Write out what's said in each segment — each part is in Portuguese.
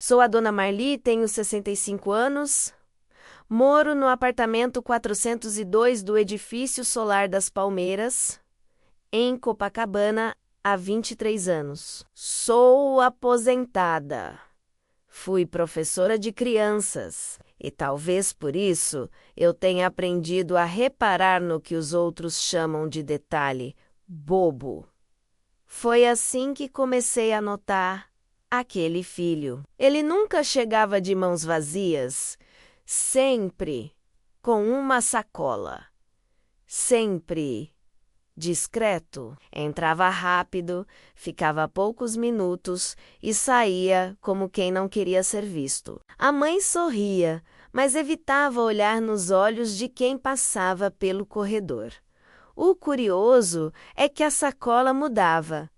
Sou a dona Marli, tenho 65 anos. Moro no apartamento 402 do Edifício Solar das Palmeiras, em Copacabana, há 23 anos. Sou aposentada. Fui professora de crianças e talvez por isso eu tenha aprendido a reparar no que os outros chamam de detalhe bobo. Foi assim que comecei a notar aquele filho. Ele nunca chegava de mãos vazias, sempre com uma sacola. Sempre discreto. Entrava rápido, ficava poucos minutos e saía como quem não queria ser visto. A mãe sorria, mas evitava olhar nos olhos de quem passava pelo corredor. O curioso é que a sacola mudava.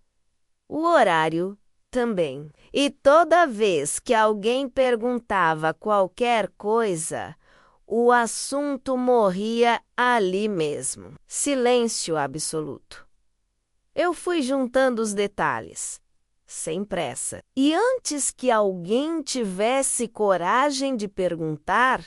O horário também. E toda vez que alguém perguntava qualquer coisa, o assunto morria ali mesmo. Silêncio absoluto. Eu fui juntando os detalhes, sem pressa. E antes que alguém tivesse coragem de perguntar,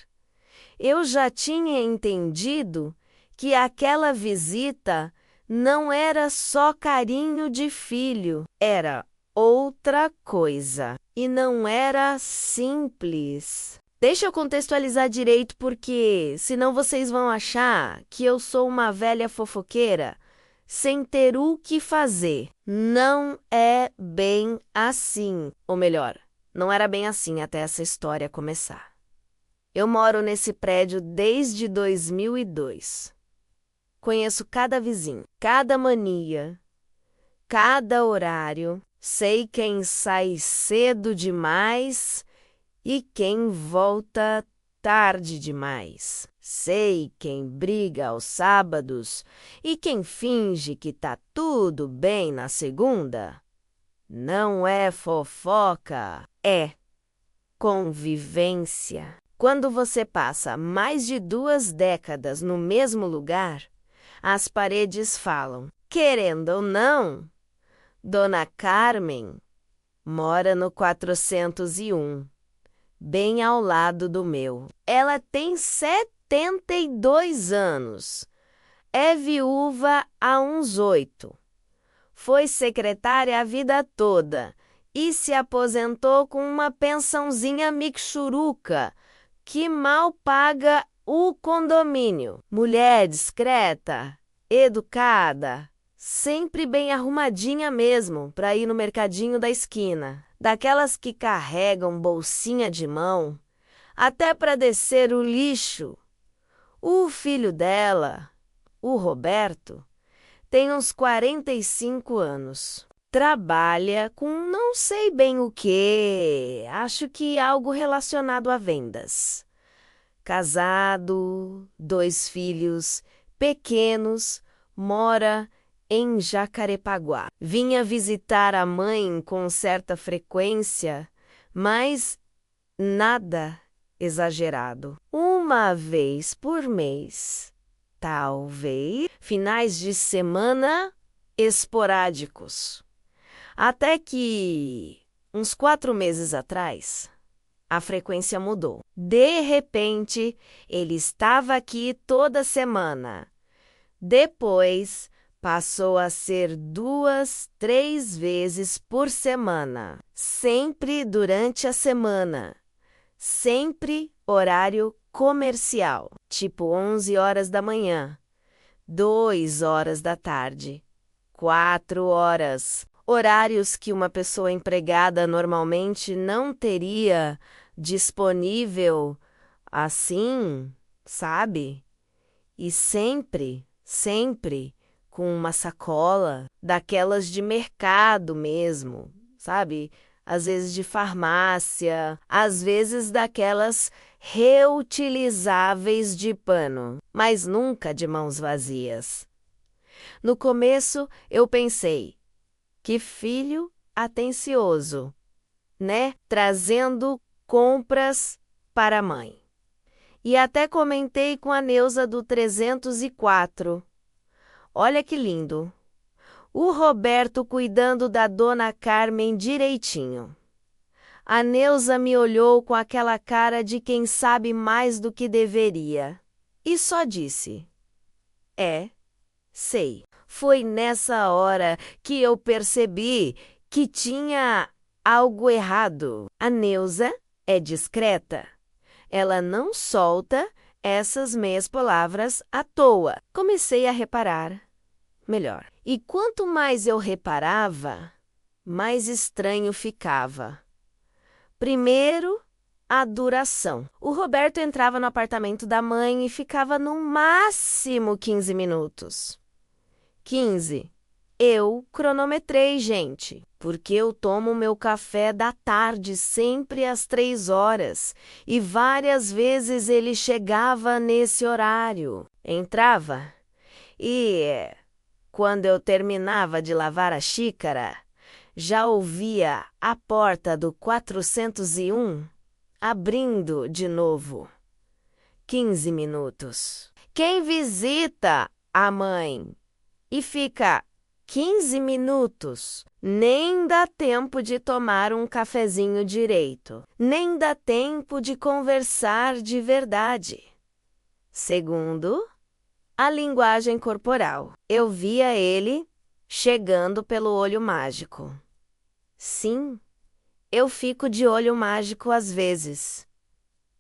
eu já tinha entendido que aquela visita não era só carinho de filho, era outra coisa. E não era simples. Deixa eu contextualizar direito porque senão vocês vão achar que eu sou uma velha fofoqueira sem ter o que fazer. Não é bem assim. Ou melhor, não era bem assim até essa história começar. Eu moro nesse prédio desde 2002. Conheço cada vizinho, cada mania, cada horário. Sei quem sai cedo demais e quem volta tarde demais. Sei quem briga aos sábados e quem finge que tá tudo bem na segunda. Não é fofoca, é convivência. Quando você passa mais de 2 décadas no mesmo lugar, as paredes falam. Querendo ou não, Dona Carmen mora no 401, bem ao lado do meu. Ela tem 72 anos. É viúva há uns 8. Foi secretária a vida toda e se aposentou com uma pensãozinha mixuruca que mal paga o condomínio. Mulher discreta, educada, sempre bem arrumadinha mesmo para ir no mercadinho da esquina. Daquelas que carregam bolsinha de mão, até para descer o lixo. O filho dela, o Roberto, tem uns 45 anos. Trabalha com não sei bem o que, acho que algo relacionado a vendas. Casado, 2 filhos, pequenos, mora em Jacarepaguá. Vinha visitar a mãe com certa frequência, mas nada exagerado. Uma vez por mês, talvez, finais de semana esporádicos. Até que, uns 4 meses atrás, a frequência mudou. De repente, ele estava aqui toda semana. Depois, passou a ser 2, 3 vezes por semana. Sempre durante a semana. Sempre horário comercial. Tipo 11 horas da manhã, 2 horas da tarde, 4 horas. Horários que uma pessoa empregada normalmente não teria disponível assim, sabe? E sempre com uma sacola, daquelas de mercado mesmo, sabe? Às vezes de farmácia, às vezes daquelas reutilizáveis de pano, mas nunca de mãos vazias. No começo eu pensei, que filho atencioso, né? Trazendo compras para a mãe. E até comentei com a Neuza do 304. Olha que lindo. O Roberto cuidando da Dona Carmen direitinho. A Neuza me olhou com aquela cara de quem sabe mais do que deveria. E só disse: É, sei. Foi nessa hora que eu percebi que tinha algo errado. A Neuza é discreta. Ela não solta essas meias palavras à toa. Comecei a reparar melhor. E quanto mais eu reparava, mais estranho ficava. Primeiro, a duração. O Roberto entrava no apartamento da mãe e ficava no máximo 15 minutos. 15. Eu cronometrei, gente, porque eu tomo meu café da tarde sempre às 3 horas e várias vezes ele chegava nesse horário. Entrava e, quando eu terminava de lavar a xícara, já ouvia a porta do 401 abrindo de novo. 15 minutos. Quem visita a mãe e fica 15 minutos, nem dá tempo de tomar um cafezinho direito, nem dá tempo de conversar de verdade. Segundo, a linguagem corporal. Eu via ele chegando pelo olho mágico. Sim, eu fico de olho mágico às vezes.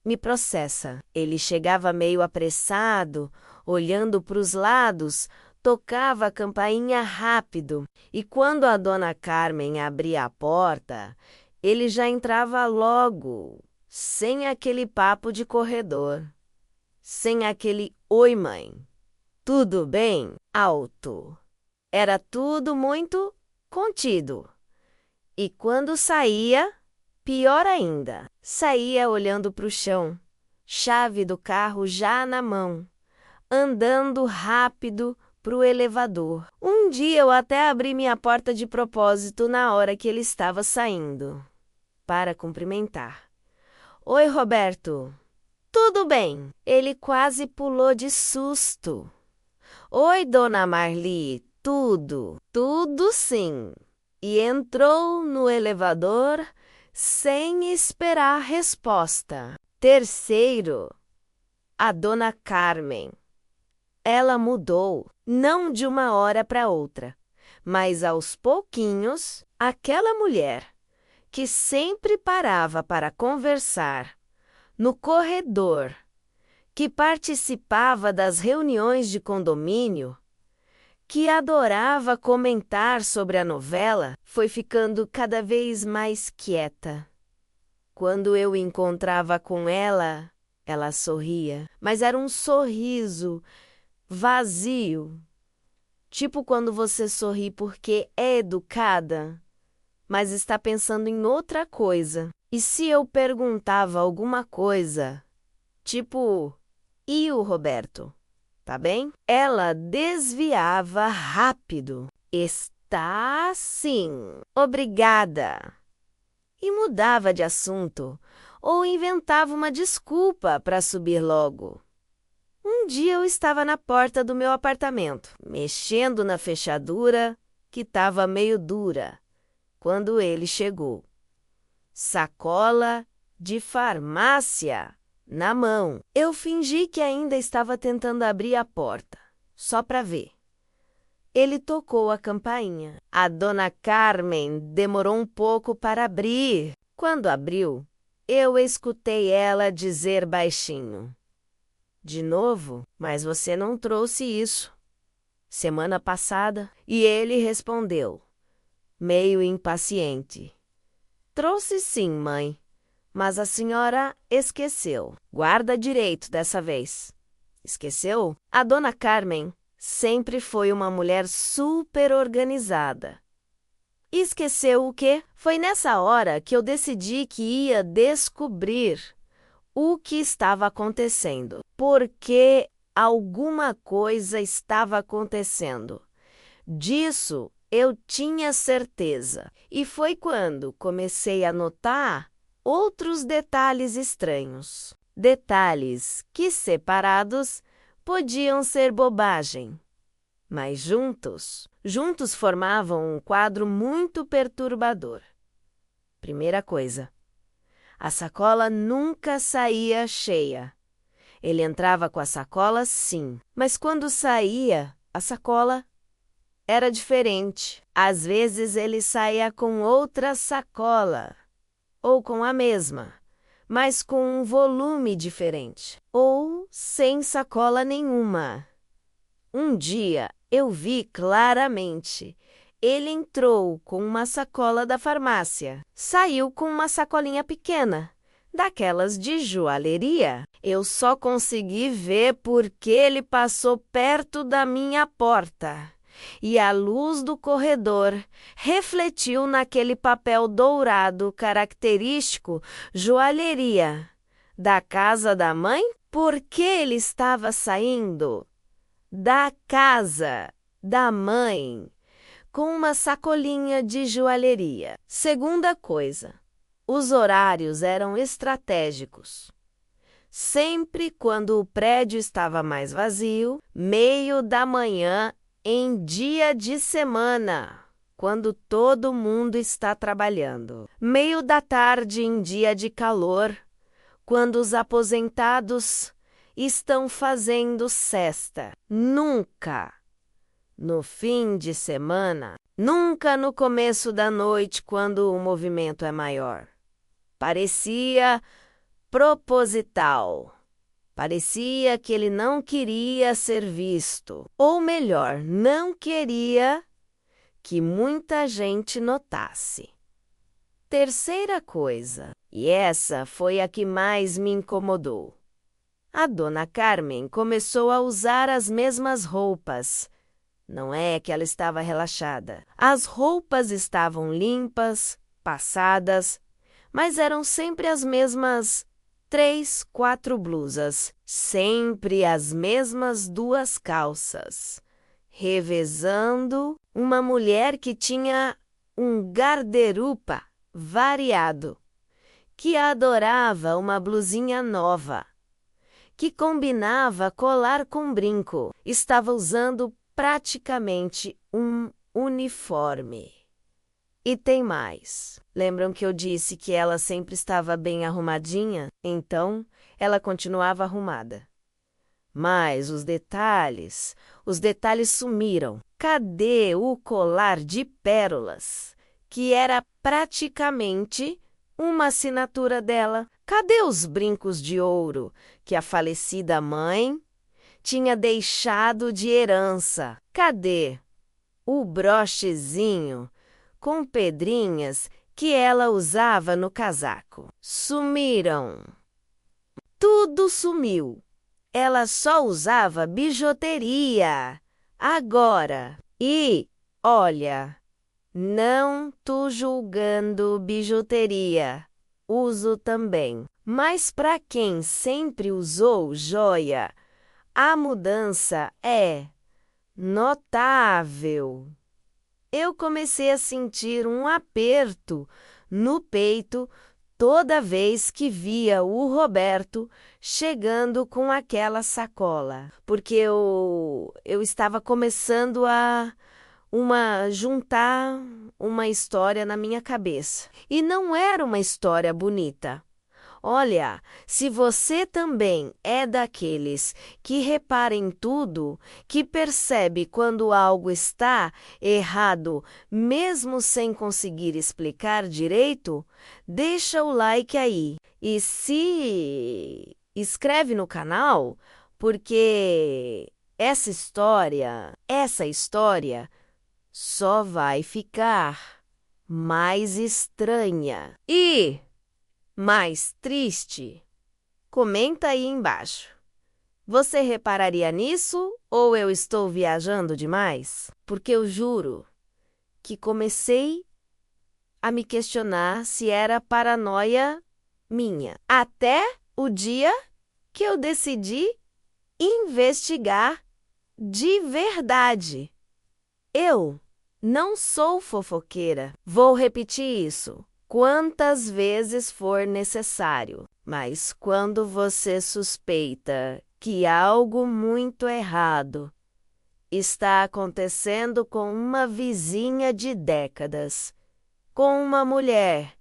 Me processa. Ele chegava meio apressado, olhando para os lados, tocava a campainha rápido, e quando a dona Carmen abria a porta, ele já entrava logo, sem aquele papo de corredor, sem aquele "Oi, mãe, tudo bem?" alto. Era tudo muito contido. E quando saía, pior ainda, saía olhando para o chão, chave do carro já na mão, andando rápido para o elevador. Um dia eu até abri minha porta de propósito na hora que ele estava saindo, para cumprimentar. "Oi, Roberto. Tudo bem?" Ele quase pulou de susto. "Oi, dona Marli. Tudo? Tudo sim." E entrou no elevador sem esperar resposta. Terceiro, a dona Carmen. Ela mudou, não de uma hora para outra, mas aos pouquinhos, aquela mulher que sempre parava para conversar no corredor, que participava das reuniões de condomínio, que adorava comentar sobre a novela, foi ficando cada vez mais quieta. Quando eu encontrava com ela, ela sorria, mas era um sorriso vazio. Tipo quando você sorri porque é educada, mas está pensando em outra coisa. E se eu perguntava alguma coisa, tipo, "E o Roberto? Tá bem?" Ela desviava rápido. "Está sim. Obrigada." E mudava de assunto, ou inventava uma desculpa para subir logo. Um dia eu estava na porta do meu apartamento, mexendo na fechadura, que estava meio dura, quando ele chegou. Sacola de farmácia na mão. Eu fingi que ainda estava tentando abrir a porta, só para ver. Ele tocou a campainha. A dona Carmen demorou um pouco para abrir. Quando abriu, eu escutei ela dizer baixinho: "De novo? Mas você não trouxe isso semana passada?" E ele respondeu, meio impaciente: "Trouxe sim, mãe. Mas a senhora esqueceu. Guarda direito dessa vez." Esqueceu? A dona Carmen sempre foi uma mulher super organizada. Esqueceu o quê? Foi nessa hora que eu decidi que ia descobrir o que estava acontecendo. Porque alguma coisa estava acontecendo. Disso eu tinha certeza. E foi quando comecei a notar outros detalhes estranhos. Detalhes que, separados, podiam ser bobagem, mas juntos formavam um quadro muito perturbador. Primeira coisa, A sacola nunca saía cheia. Ele entrava com a sacola, sim, mas quando saía, a sacola era diferente. Às vezes ele saía com outra sacola, ou com a mesma, mas com um volume diferente, ou sem sacola nenhuma. Um dia eu vi claramente. Ele entrou com uma sacola da farmácia. Saiu com uma sacolinha pequena, daquelas de joalheria. Eu só consegui ver porque ele passou perto da minha porta. E a luz do corredor refletiu naquele papel dourado característico joalheria da casa da mãe. Porque ele estava saindo da casa da mãe com uma sacolinha de joalheria. Segunda coisa, os horários eram estratégicos. Sempre quando o prédio estava mais vazio, meio da manhã em dia de semana, quando todo mundo está trabalhando. Meio da tarde em dia de calor, quando os aposentados estão fazendo sesta. Nunca no fim de semana, nunca no começo da noite, quando o movimento é maior. Parecia proposital. Parecia que ele não queria ser visto. Ou melhor, não queria que muita gente notasse. Terceira coisa, e essa foi a que mais me incomodou. A dona Carmen começou a usar as mesmas roupas. Não é que ela estava relaxada. As roupas estavam limpas, passadas, mas eram sempre as mesmas 3, 4 blusas, sempre as mesmas 2 calças, revezando. Uma mulher que tinha um guarda-roupa variado, que adorava uma blusinha nova, que combinava colar com brinco, estava usando praticamente um uniforme. E tem mais. Lembram que eu disse que ela sempre estava bem arrumadinha? Então, ela continuava arrumada. Mas os detalhes sumiram. Cadê o colar de pérolas, que era praticamente uma assinatura dela? Cadê os brincos de ouro que a falecida mãe tinha deixado de herança? Cadê o brochezinho com pedrinhas que ela usava no casaco? Sumiram. Tudo sumiu. Ela só usava bijuteria agora. E, olha, não tô julgando bijuteria. Uso também. Mas para quem sempre usou joia, a mudança é notável. Eu comecei a sentir um aperto no peito toda vez que via o Roberto chegando com aquela sacola, porque eu estava começando a juntar uma história na minha cabeça. E não era uma história bonita. Olha, se você também é daqueles que repara em tudo, que percebe quando algo está errado, mesmo sem conseguir explicar direito, deixa o like aí. E se inscreve no canal, porque essa história só vai ficar mais estranha e mais triste. Comenta aí embaixo. Você repararia nisso ou eu estou viajando demais? Porque eu juro que comecei a me questionar se era paranoia minha. Até o dia que eu decidi investigar de verdade. Eu não sou fofoqueira. Vou repetir isso quantas vezes for necessário. Mas quando você suspeita que algo muito errado está acontecendo com uma vizinha de décadas, com uma mulher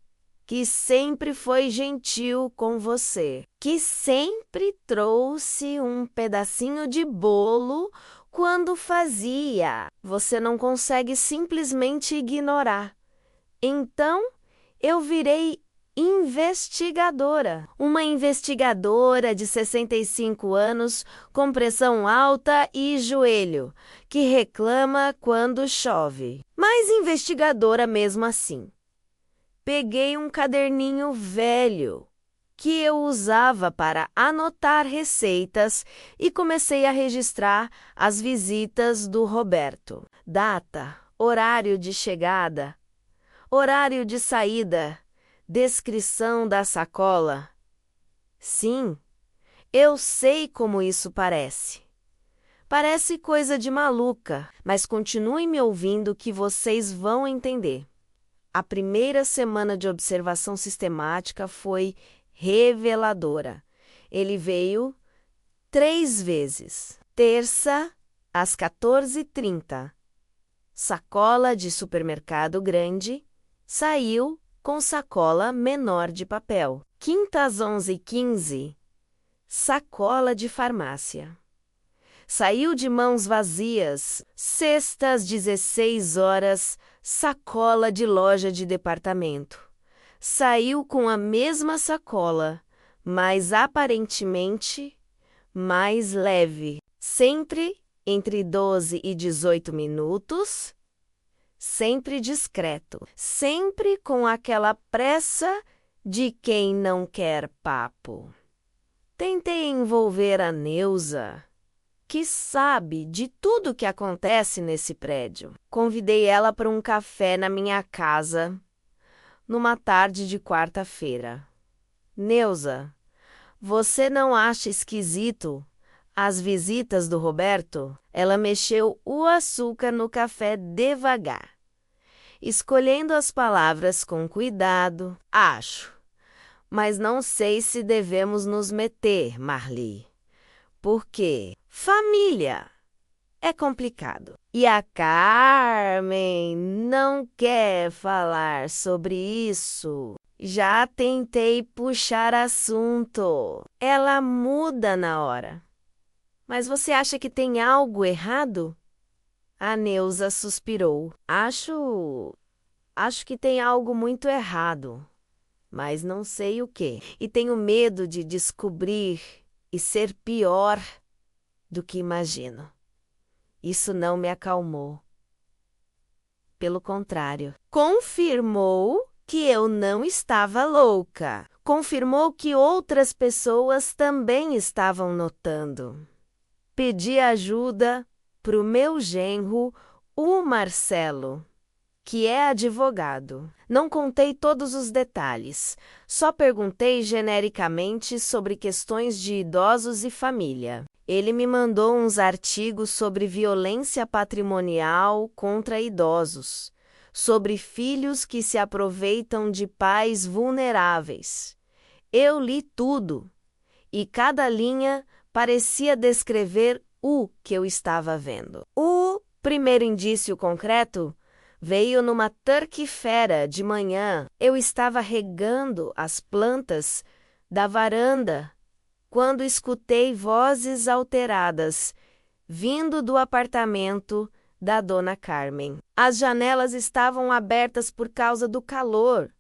que sempre foi gentil com você, que sempre trouxe um pedacinho de bolo quando fazia. Você não consegue simplesmente ignorar. Então, eu virei investigadora. Uma investigadora de 65 anos, com pressão alta e joelho, que reclama quando chove. Mas investigadora mesmo assim. Peguei um caderninho velho que eu usava para anotar receitas e comecei a registrar as visitas do Roberto. Data, horário de chegada, horário de saída, descrição da sacola. Sim, eu sei como isso parece. Parece coisa de maluca, mas continuem me ouvindo que vocês vão entender. A primeira semana de observação sistemática foi reveladora. Ele veio 3 vezes. Terça, às 14h30. Sacola de supermercado grande. Saiu com sacola menor de papel. Quinta, às 11h15. Sacola de farmácia. Saiu de mãos vazias. Sexta, às 16h, sacola de loja de departamento. Saiu com a mesma sacola, mas aparentemente mais leve. Sempre entre 12 e 18 minutos. Sempre discreto. Sempre com aquela pressa de quem não quer papo. Tentei envolver a Neuza, que sabe de tudo que acontece nesse prédio. Convidei ela para um café na minha casa, numa tarde de quarta-feira. Neuza, você não acha esquisito as visitas do Roberto? Ela mexeu o açúcar no café devagar, escolhendo as palavras com cuidado. Acho, mas não sei se devemos nos meter, Marli. Por quê? Família é complicado. E a Carmen não quer falar sobre isso. Já tentei puxar assunto. Ela muda na hora. Mas você acha que tem algo errado? A Neuza suspirou. Acho que tem algo muito errado, mas não sei o quê. E tenho medo de descobrir e ser pior do que imagino. Isso não me acalmou. Pelo contrário, confirmou que eu não estava louca. Confirmou que outras pessoas também estavam notando. Pedi ajuda para o meu genro, o Marcelo, que é advogado. Não contei todos os detalhes, só perguntei genericamente sobre questões de idosos e família. Ele me mandou uns artigos sobre violência patrimonial contra idosos, sobre filhos que se aproveitam de pais vulneráveis. Eu li tudo, e cada linha parecia descrever o que eu estava vendo. O primeiro indício concreto veio numa terça-feira de manhã. Eu estava regando as plantas da varanda quando escutei vozes alteradas vindo do apartamento da dona Carmen. As janelas estavam abertas por causa do calor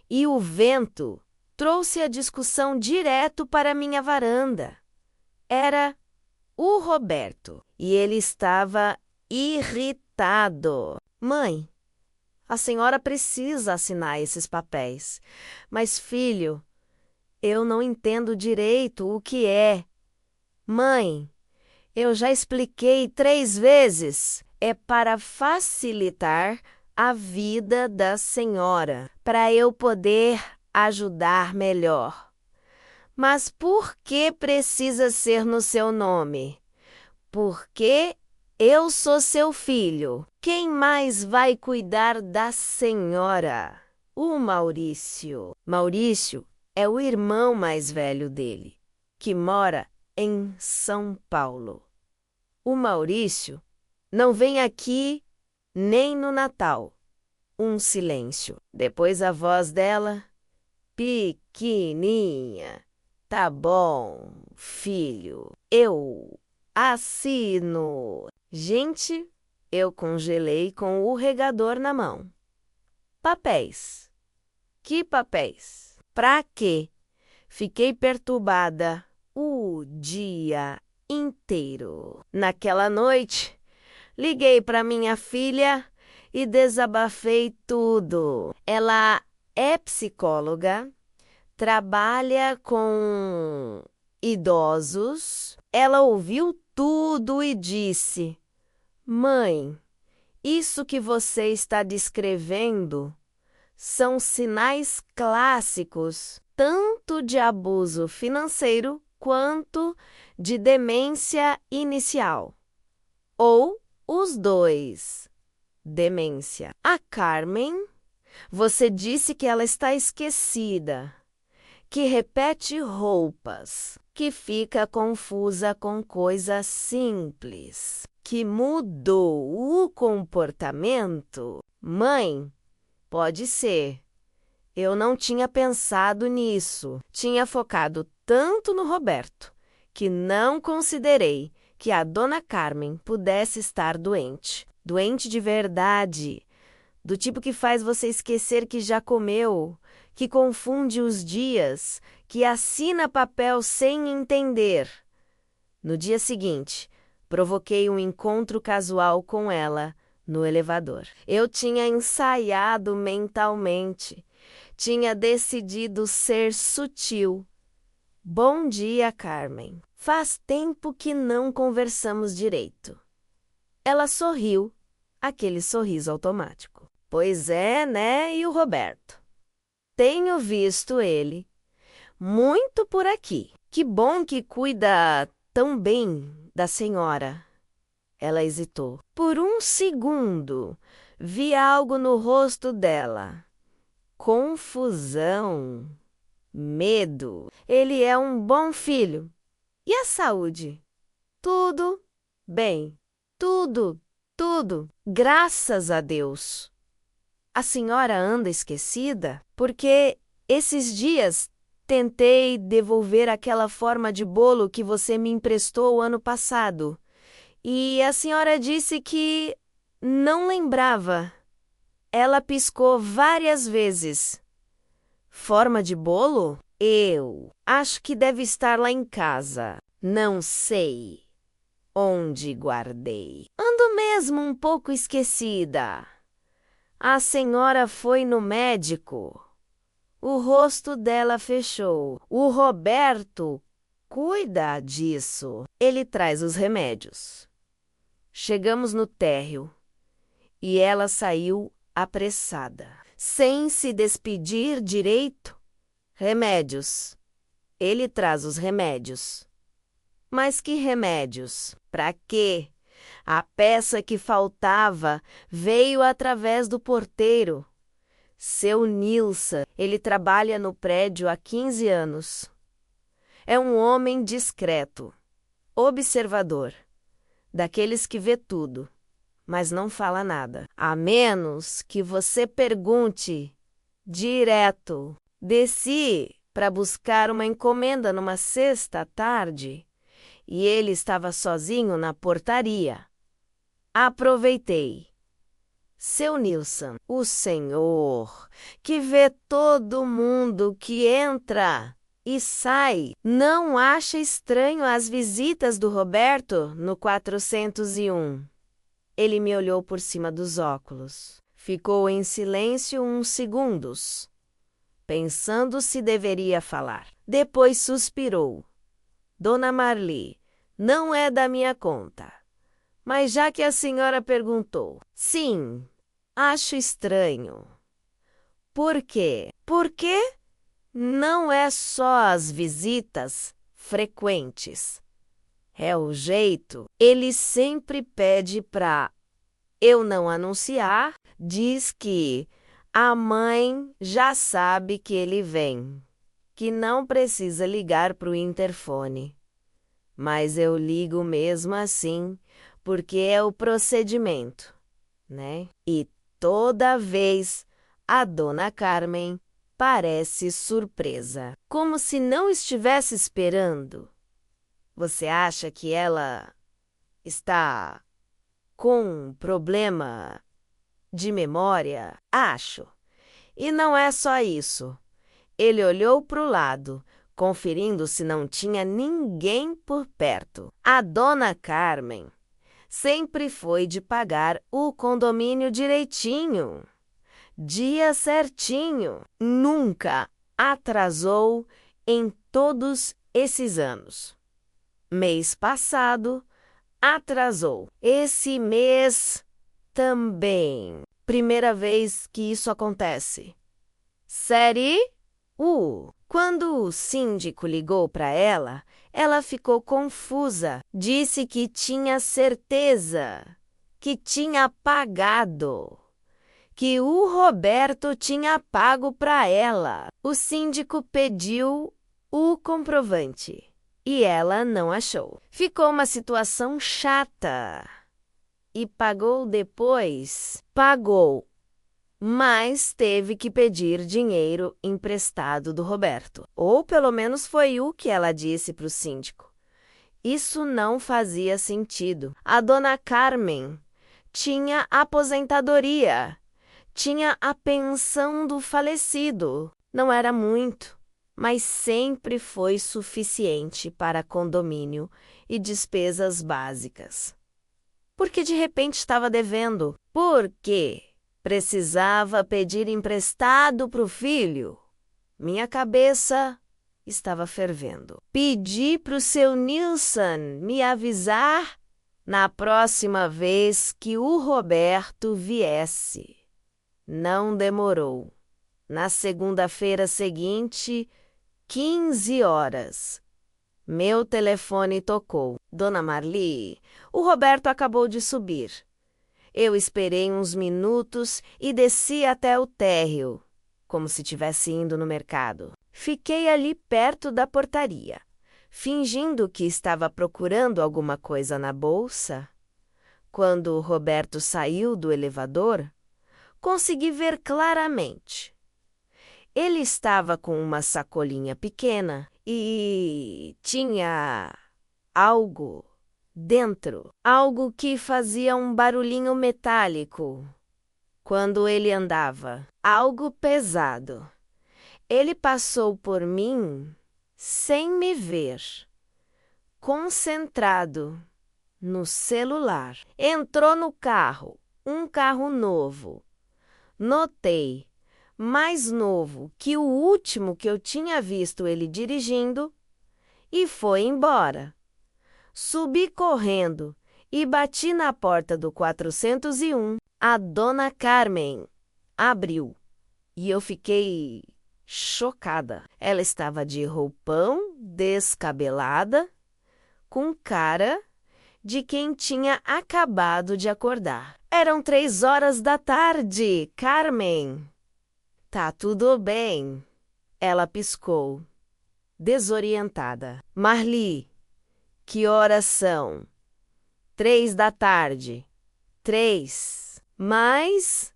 e o vento trouxe a discussão direto para minha varanda. Era o Roberto e ele estava irritado. Mãe, a senhora precisa assinar esses papéis. Mas, filho, eu não entendo direito o que é. Mãe, eu já expliquei 3 vezes. É para facilitar a vida da senhora, para eu poder ajudar melhor. Mas por que precisa ser no seu nome? Porque eu sou seu filho. Quem mais vai cuidar da senhora? O Maurício. Maurício é o irmão mais velho dele, que mora em São Paulo. O Maurício não vem aqui nem no Natal. Um silêncio. Depois a voz dela pequenininha. Tá bom, filho, eu assino. Gente, eu congelei com o regador na mão. Papéis. Que papéis? Pra quê? Fiquei perturbada o dia inteiro. Naquela noite, liguei para minha filha e desabafei tudo. Ela é psicóloga, trabalha com idosos. Ela ouviu tudo e disse: Mãe, isso que você está descrevendo são sinais clássicos tanto de abuso financeiro quanto de demência inicial. Ou os dois. Demência. A Carmen, você disse que ela está esquecida, que repete roupas, que fica confusa com coisas simples, que mudou o comportamento. Mãe, pode ser. Eu não tinha pensado nisso. Tinha focado tanto no Roberto que não considerei que a dona Carmen pudesse estar doente. Doente de verdade. Do tipo que faz você esquecer que já comeu, que confunde os dias, que assina papel sem entender. No dia seguinte, provoquei um encontro casual com ela no elevador. Eu tinha ensaiado mentalmente. Tinha decidido ser sutil. Bom dia, Carmen. Faz tempo que não conversamos direito. Ela sorriu, aquele sorriso automático. Pois é, né? E o Roberto? Tenho visto ele muito por aqui. Que bom que cuida tão bem da senhora. Ela hesitou. Por um segundo, vi algo no rosto dela. Confusão. Medo. Ele é um bom filho. E a saúde? Tudo bem. Tudo. Graças a Deus. A senhora anda esquecida? Porque esses dias tentei devolver aquela forma de bolo que você me emprestou ano passado. E a senhora disse que não lembrava. Ela piscou várias vezes. Forma de bolo? Eu acho que deve estar lá em casa. Não sei onde guardei. Ando mesmo um pouco esquecida. A senhora foi no médico. O rosto dela fechou. O Roberto cuida disso. Ele traz os remédios. Chegamos no térreo e ela saiu apressada, sem se despedir direito. Remédios. Ele traz os remédios. Mas que remédios? Para quê? A peça que faltava veio através do porteiro. Seu Nilson, ele trabalha no prédio há 15 anos. É um homem discreto, observador, daqueles que vê tudo, mas não fala nada. A menos que você pergunte direto. Desci para buscar uma encomenda numa sexta à tarde e ele estava sozinho na portaria. Aproveitei. Seu Nilson, o senhor, que vê todo mundo que entra e sai, não acha estranho as visitas do Roberto no 401? Ele me olhou por cima dos óculos. Ficou em silêncio uns segundos, pensando se deveria falar. Depois suspirou. Dona Marli, não é da minha conta. Mas já que a senhora perguntou, sim, acho estranho. Por quê? Porque não é só as visitas frequentes. É o jeito. Ele sempre pede para eu não anunciar, diz que a mãe já sabe que ele vem, que não precisa ligar para o interfone. Mas eu ligo mesmo assim, porque é o procedimento, né? E toda vez a dona Carmen parece surpresa, como se não estivesse esperando. Você acha que ela está com um problema de memória? Acho. E não é só isso. Ele olhou para o lado, conferindo se não tinha ninguém por perto. A dona Carmen sempre foi de pagar o condomínio direitinho, dia certinho. Nunca atrasou em todos esses anos. Mês passado, atrasou. Esse mês também. Primeira vez que isso acontece. Sério? Quando o síndico ligou para ela, ela ficou confusa. Disse que tinha certeza que tinha pagado, que o Roberto tinha pago para ela. O síndico pediu o comprovante e ela não achou. Ficou uma situação chata. E pagou depois? Pagou, mas teve que pedir dinheiro emprestado do Roberto. Ou pelo menos foi o que ela disse para o síndico. Isso não fazia sentido. A dona Carmen tinha aposentadoria, tinha a pensão do falecido. Não era muito, mas sempre foi suficiente para condomínio e despesas básicas. Porque de repente estava devendo? Por quê? Precisava pedir emprestado para o filho? Minha cabeça estava fervendo. Pedi para o seu Nilson me avisar na próxima vez que o Roberto viesse. Não demorou. Na segunda-feira seguinte, 15 horas. Meu telefone tocou. Dona Marli, o Roberto acabou de subir. Eu esperei uns minutos e desci até o térreo, como se estivesse indo no mercado. Fiquei ali perto da portaria, fingindo que estava procurando alguma coisa na bolsa. Quando o Roberto saiu do elevador, consegui ver claramente. Ele estava com uma sacolinha pequena e tinha algo dentro, algo que fazia um barulhinho metálico quando ele andava, algo pesado. Ele passou por mim sem me ver, concentrado no celular. Entrou no carro, um carro novo. Notei, mais novo que o último que eu tinha visto ele dirigindo, e foi embora. Subi correndo e bati na porta do 401. A dona Carmen abriu e eu fiquei chocada. Ela estava de roupão, descabelada, com cara de quem tinha acabado de acordar. Eram 3 horas da tarde, Carmen. Tá tudo bem. Ela piscou, desorientada. Marli, que horas são? 3 da tarde. 3. Mas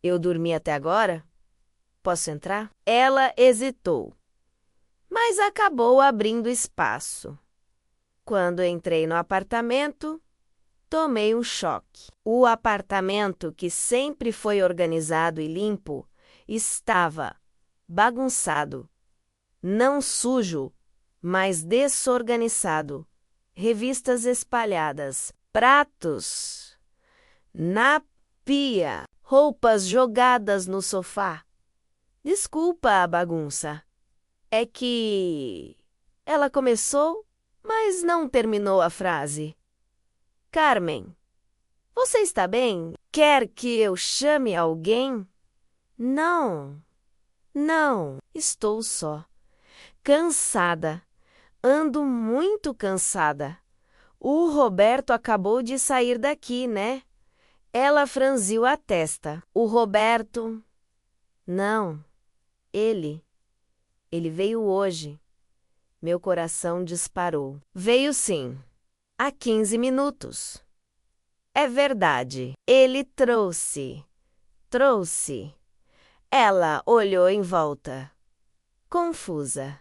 eu dormi até agora? Posso entrar? Ela hesitou, mas acabou abrindo espaço. Quando entrei no apartamento, tomei um choque. O apartamento, que sempre foi organizado e limpo, estava bagunçado. Não sujo, mas desorganizado. Revistas espalhadas, pratos na pia, roupas jogadas no sofá. Desculpa a bagunça. É que ela começou, mas não terminou a frase. Carmen, você está bem? Quer que eu chame alguém? Não, estou só. Cansada. Ando muito cansada. O Roberto acabou de sair daqui, né? Ela franziu a testa. O Roberto... Não, ele veio hoje. Meu coração disparou. Veio sim, há 15 minutos. É verdade, ele trouxe. Ela olhou em volta, confusa.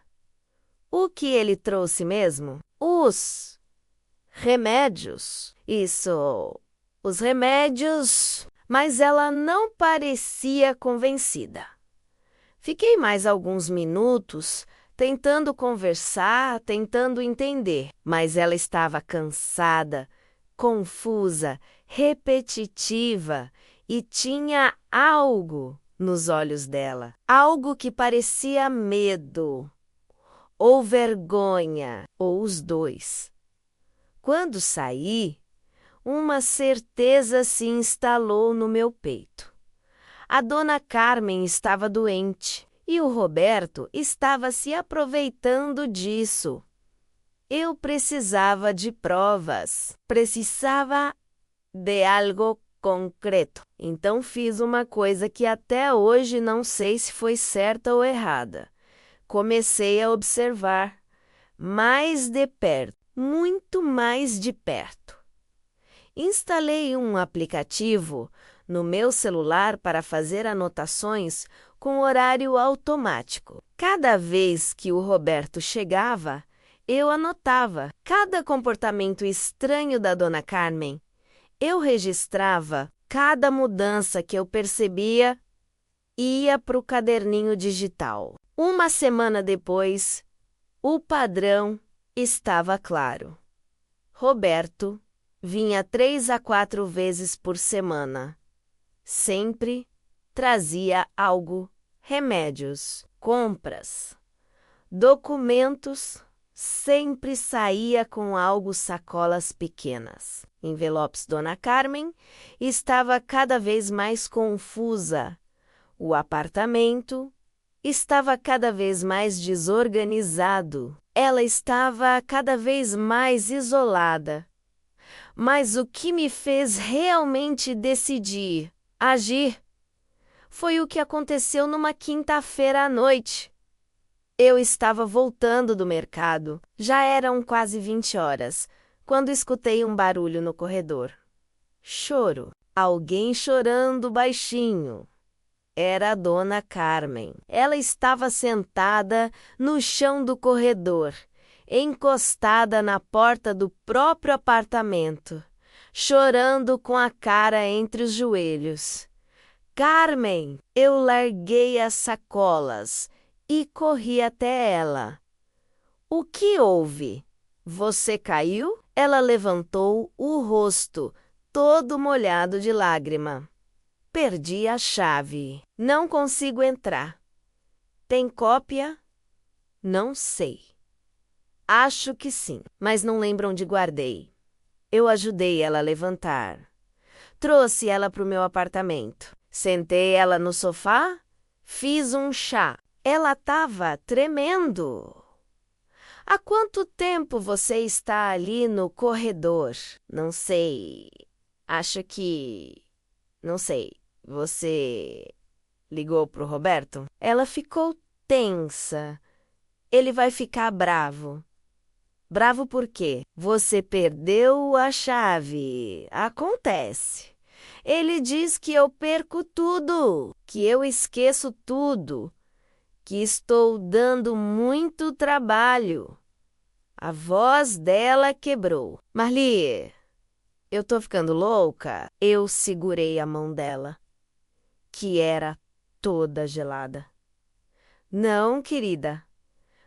O que ele trouxe mesmo? Os remédios. Isso, os remédios. Mas ela não parecia convencida. Fiquei mais alguns minutos tentando conversar, tentando entender, mas ela estava cansada, confusa, repetitiva e tinha algo nos olhos dela, algo que parecia medo ou vergonha, ou os dois. Quando saí, uma certeza se instalou no meu peito. A dona Carmen estava doente e o Roberto estava se aproveitando disso. Eu precisava de provas, precisava de algo concreto. Então fiz uma coisa que até hoje não sei se foi certa ou errada. Comecei a observar mais de perto, muito mais de perto. Instalei um aplicativo no meu celular para fazer anotações com horário automático. Cada vez que o Roberto chegava, eu anotava cada comportamento estranho da dona Carmen. Eu registrava cada mudança que eu percebia e ia para o caderninho digital. Uma semana depois, o padrão estava claro. Roberto vinha 3 a 4 vezes por semana. Sempre trazia algo, remédios, compras, documentos, sempre saía com algo, sacolas pequenas. Envelopes. Dona Carmen estava cada vez mais confusa. O apartamento estava cada vez mais desorganizado. Ela estava cada vez mais isolada. Mas o que me fez realmente decidir, agir, foi o que aconteceu numa quinta-feira à noite. Eu estava voltando do mercado. Já eram quase 20 horas, quando escutei um barulho no corredor. Choro. Alguém chorando baixinho. Era a dona Carmen. Ela estava sentada no chão do corredor, encostada na porta do próprio apartamento, chorando com a cara entre os joelhos. Carmen! Eu larguei as sacolas e corri até ela. O que houve? Você caiu? Ela levantou o rosto, todo molhado de lágrima. Perdi a chave. Não consigo entrar. Tem cópia? Não sei. Acho que sim, mas não lembro onde guardei. Eu ajudei ela a levantar. Trouxe ela para o meu apartamento. Sentei ela no sofá, fiz um chá. Ela estava tremendo. Há quanto tempo você está ali no corredor? Não sei. Acho que... Não sei. Você ligou pro Roberto? Ela ficou tensa. Ele vai ficar bravo. Bravo por quê? Você perdeu a chave. Acontece. Ele diz que eu perco tudo, que eu esqueço tudo, que estou dando muito trabalho. A voz dela quebrou. Marli, eu tô ficando louca? Eu segurei a mão dela, que era toda gelada. Não, querida.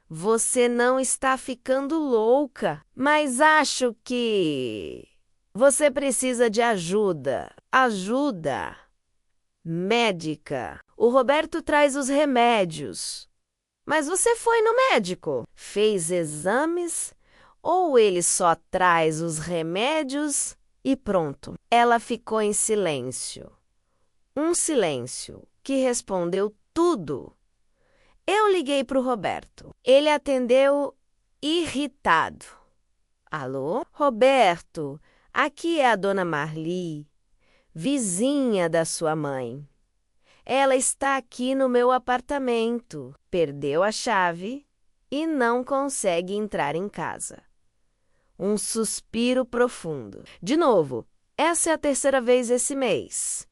Você não está ficando louca, mas acho que você precisa de ajuda. Ajuda médica. O Roberto traz os remédios. Mas você foi no médico? Fez exames? Ou ele só traz os remédios e pronto? Ela ficou em silêncio. Um silêncio que respondeu tudo. Eu liguei para o Roberto. Ele atendeu irritado. Alô? Roberto, aqui é a dona Marli, vizinha da sua mãe. Ela está aqui no meu apartamento. Perdeu a chave e não consegue entrar em casa. Um suspiro profundo. De novo, essa é a terceira vez esse mês.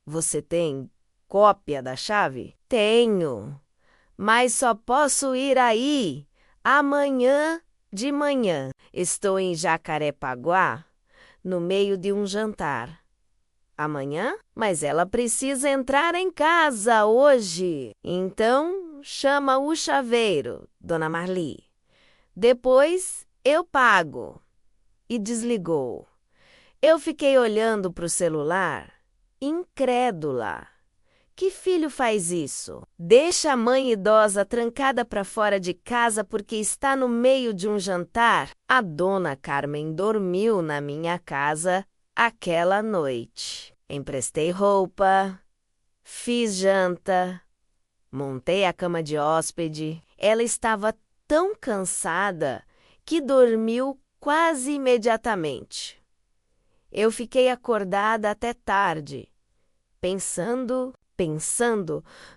Você tem cópia da chave? Tenho, mas só posso ir aí amanhã de manhã. Estou em Jacarepaguá, no meio de um jantar. Amanhã? Mas ela precisa entrar em casa hoje. Então, chama o chaveiro, Dona Marli. Depois eu pago. E desligou. Eu fiquei olhando para o celular, incrédula. Que filho faz isso? Deixa a mãe idosa trancada para fora de casa porque está no meio de um jantar? A dona Carmen dormiu na minha casa aquela noite. Emprestei roupa, fiz janta, montei a cama de hóspede. Ela estava tão cansada que dormiu quase imediatamente. Eu fiquei acordada até tarde, pensando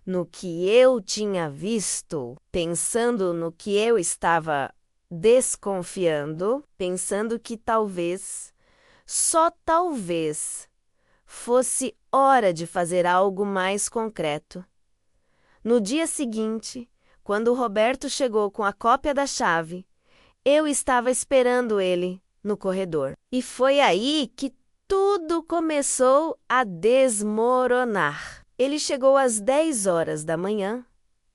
no que eu tinha visto, pensando no que eu estava desconfiando, pensando que talvez, só talvez, fosse hora de fazer algo mais concreto. No dia seguinte, quando o Roberto chegou com a cópia da chave, eu estava esperando ele no corredor. E foi aí que tudo começou a desmoronar. Ele chegou às 10 horas da manhã,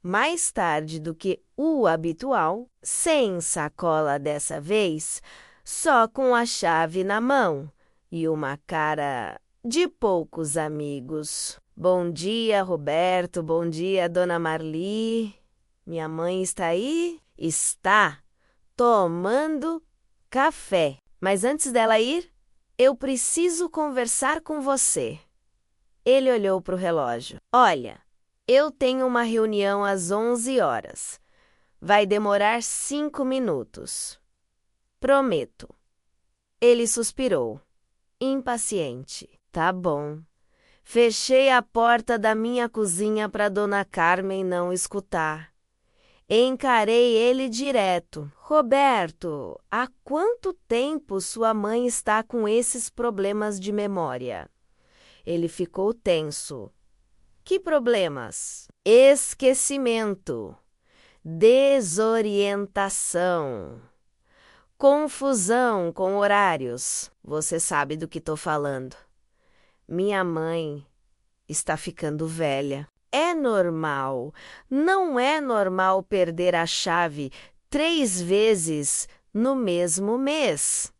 mais tarde do que o habitual, sem sacola dessa vez, só com a chave na mão e uma cara de poucos amigos. Bom dia, Roberto. Bom dia, Dona Marli. Minha mãe está aí? Está tomando café. Mas antes dela ir, eu preciso conversar com você. Ele olhou para o relógio. Olha, eu tenho uma reunião às 11 horas. Vai demorar 5 minutos. Prometo. Ele suspirou, impaciente. Tá bom. Fechei a porta da minha cozinha para Dona Carmen não escutar. Encarei ele direto. Roberto, há quanto tempo sua mãe está com esses problemas de memória? Ele ficou tenso. Que problemas? Esquecimento, desorientação, confusão com horários. Você sabe do que estou falando. Minha mãe está ficando velha. É normal. Não é normal perder a chave 3 vezes no mesmo mês.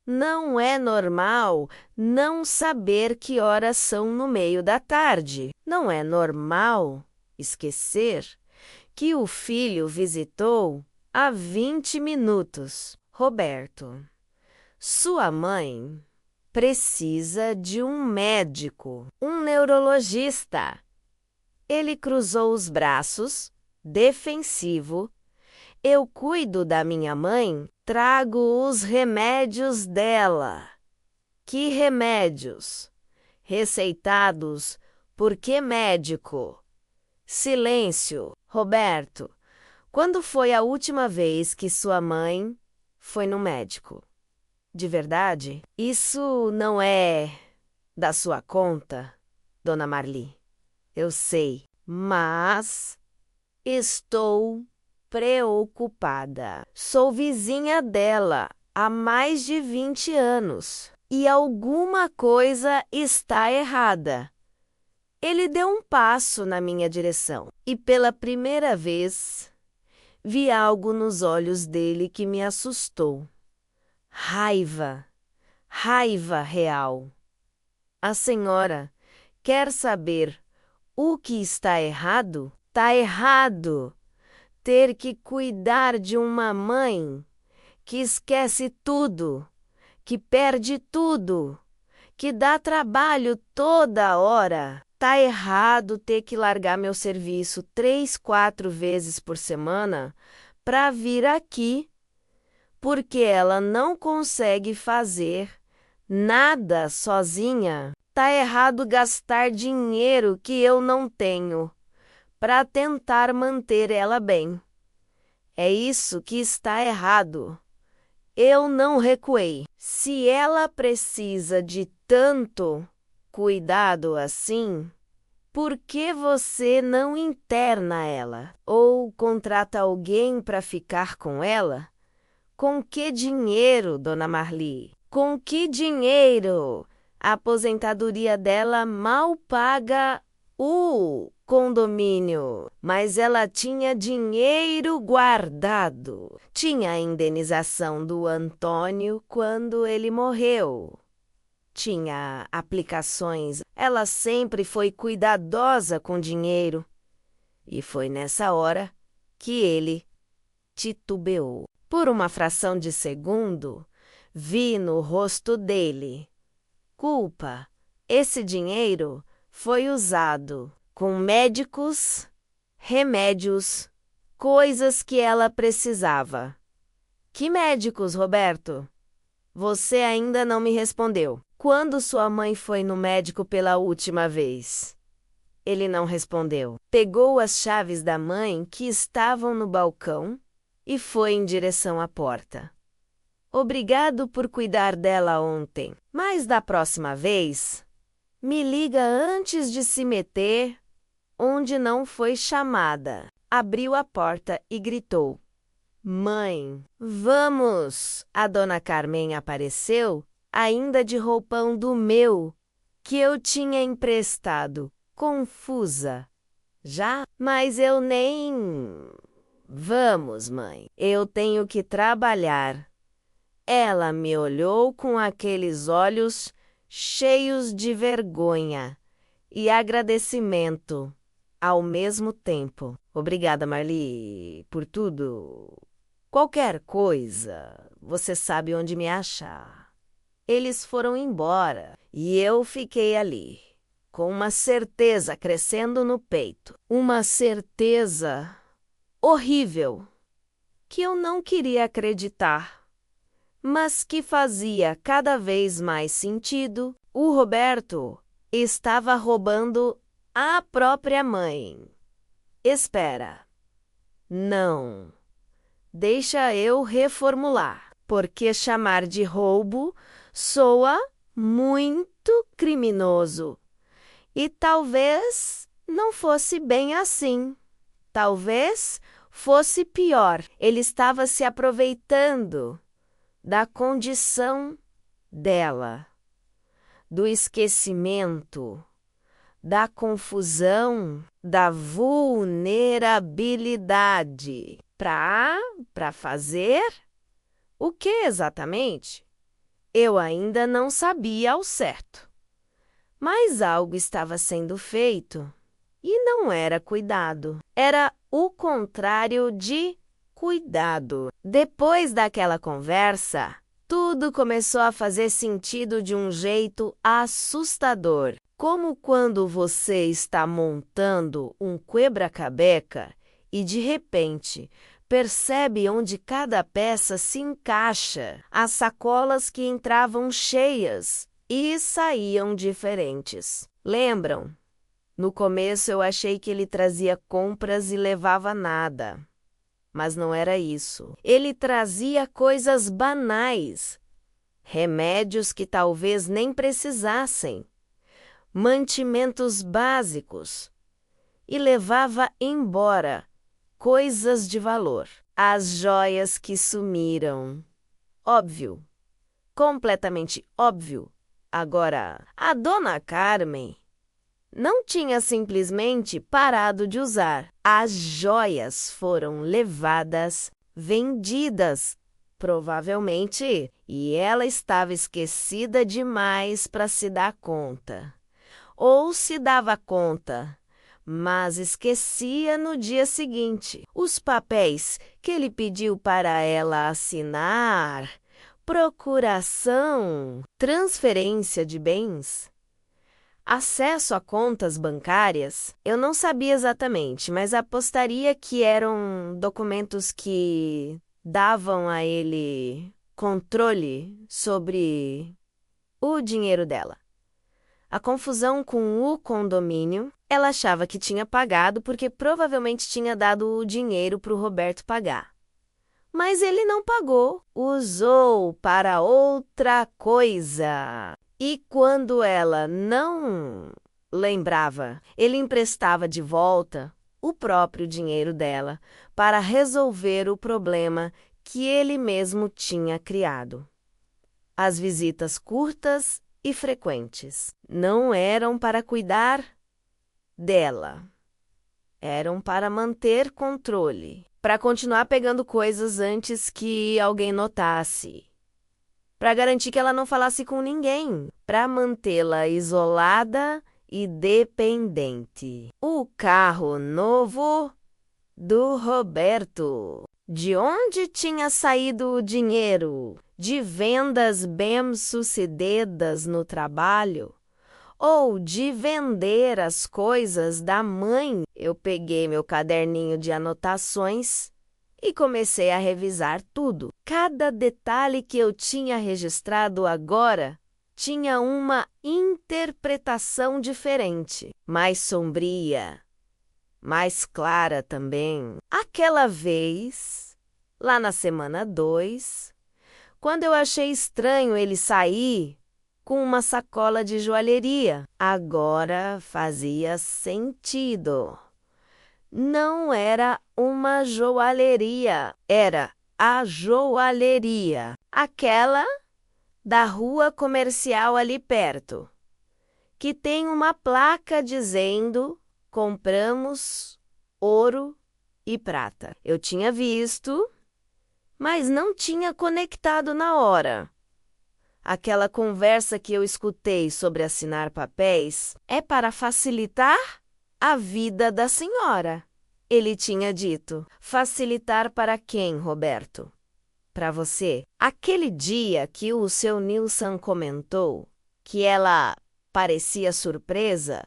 Não é normal não saber que horas são no meio da tarde. Não é normal esquecer que o filho visitou há 20 minutos. Roberto, sua mãe precisa de um médico, um neurologista. Ele cruzou os braços, defensivo. Eu cuido da minha mãe, trago os remédios dela. Que remédios? Receitados por que médico? Silêncio. Roberto, quando foi a última vez que sua mãe foi no médico? De verdade? Isso não é da sua conta, Dona Marli. Eu sei, mas estou preocupada. Sou vizinha dela há mais de 20 anos e alguma coisa está errada. Ele deu um passo na minha direção e pela primeira vez vi algo nos olhos dele que me assustou. Raiva, raiva real. A senhora quer saber o que está errado? Está errado ter que cuidar de uma mãe que esquece tudo, que perde tudo, que dá trabalho toda hora. Tá errado ter que largar meu serviço 3, 4 vezes por semana para vir aqui, porque ela não consegue fazer nada sozinha. Tá errado gastar dinheiro que eu não tenho para tentar manter ela bem. É isso que está errado. Eu não recuei. Se ela precisa de tanto cuidado assim, Por que você não interna ela? Ou contrata alguém para ficar com ela? Com que dinheiro, dona Marli? Com que dinheiro? A aposentadoria dela mal paga o condomínio, mas ela tinha dinheiro guardado. Tinha a indenização do Antônio quando ele morreu. Tinha aplicações. Ela sempre foi cuidadosa com dinheiro. E foi nessa hora que ele titubeou. Por uma fração de segundo, vi no rosto dele culpa. Esse dinheiro foi usado com médicos, remédios, coisas que ela precisava. Que médicos, Roberto? Você ainda não me respondeu. Quando sua mãe foi no médico pela última vez? Ele não respondeu. Pegou as chaves da mãe que estavam no balcão e foi em direção à porta. Obrigado por cuidar dela ontem, mas da próxima vez, me liga antes de se meter onde não foi chamada. Abriu a porta e gritou: Mãe, vamos! A dona Carmen apareceu, ainda de roupão do meu, que eu tinha emprestado, confusa. Já? Mas eu nem... Vamos, mãe, eu tenho que trabalhar. Ela me olhou com aqueles olhos cheios de vergonha e agradecimento ao mesmo tempo. Obrigada, Marli, por tudo. Qualquer coisa, você sabe onde me achar. Eles foram embora e eu fiquei ali, com uma certeza crescendo no peito. Uma certeza horrível, que eu não queria acreditar, mas que fazia cada vez mais sentido. O Roberto estava roubando a própria mãe. Espera. Não. Deixa eu reformular, porque chamar de roubo soa muito criminoso. E talvez não fosse bem assim. Talvez fosse pior. Ele estava se aproveitando da condição dela, do esquecimento, da confusão, da vulnerabilidade. Para fazer o que exatamente? Eu ainda não sabia ao certo. Mas algo estava sendo feito e não era cuidado. Era o contrário de cuidado. Depois daquela conversa, tudo começou a fazer sentido de um jeito assustador. Como quando você está montando um quebra-cabeça e, de repente, percebe onde cada peça se encaixa. As sacolas que entravam cheias e saíam diferentes. Lembram? No começo eu achei que ele trazia compras e levava nada. Mas não era isso. Ele trazia coisas banais, remédios que talvez nem precisassem, mantimentos básicos, e levava embora coisas de valor. As joias que sumiram. Óbvio. Completamente óbvio. Agora, a dona Carmen não tinha simplesmente parado de usar. As joias foram levadas, vendidas, provavelmente, e ela estava esquecida demais para se dar conta. Ou se dava conta, mas esquecia no dia seguinte. Os papéis que ele pediu para ela assinar, procuração, transferência de bens, acesso a contas bancárias, eu não sabia exatamente, mas apostaria que eram documentos que davam a ele controle sobre o dinheiro dela. A confusão com o condomínio, ela achava que tinha pagado porque provavelmente tinha dado o dinheiro para o Roberto pagar. Mas ele não pagou, usou para outra coisa. E quando ela não lembrava. Ele emprestava de volta o próprio dinheiro dela para resolver o problema que ele mesmo tinha criado. As visitas curtas e frequentes não eram para cuidar dela, eram para manter controle, para continuar pegando coisas antes que alguém notasse, para garantir que ela não falasse com ninguém, para mantê-la isolada e dependente. O carro novo do Roberto. De onde tinha saído o dinheiro? De vendas bem-sucedidas no trabalho? Ou de vender as coisas da mãe? Eu peguei meu caderninho de anotações e comecei a revisar tudo. Cada detalhe que eu tinha registrado agora tinha uma interpretação diferente, mais sombria, mais clara também. Aquela vez, lá na semana 2, quando eu achei estranho ele sair com uma sacola de joalheria, agora fazia sentido. Não era uma joalheria, era a joalheria, aquela da rua comercial ali perto, que tem uma placa dizendo: compramos ouro e prata. Eu tinha visto, mas não tinha conectado na hora. Aquela conversa que eu escutei sobre assinar papéis é para facilitar a vida da senhora. Ele tinha dito. Facilitar para quem, Roberto? Para você? Aquele dia que o seu Nilson comentou que ela parecia surpresa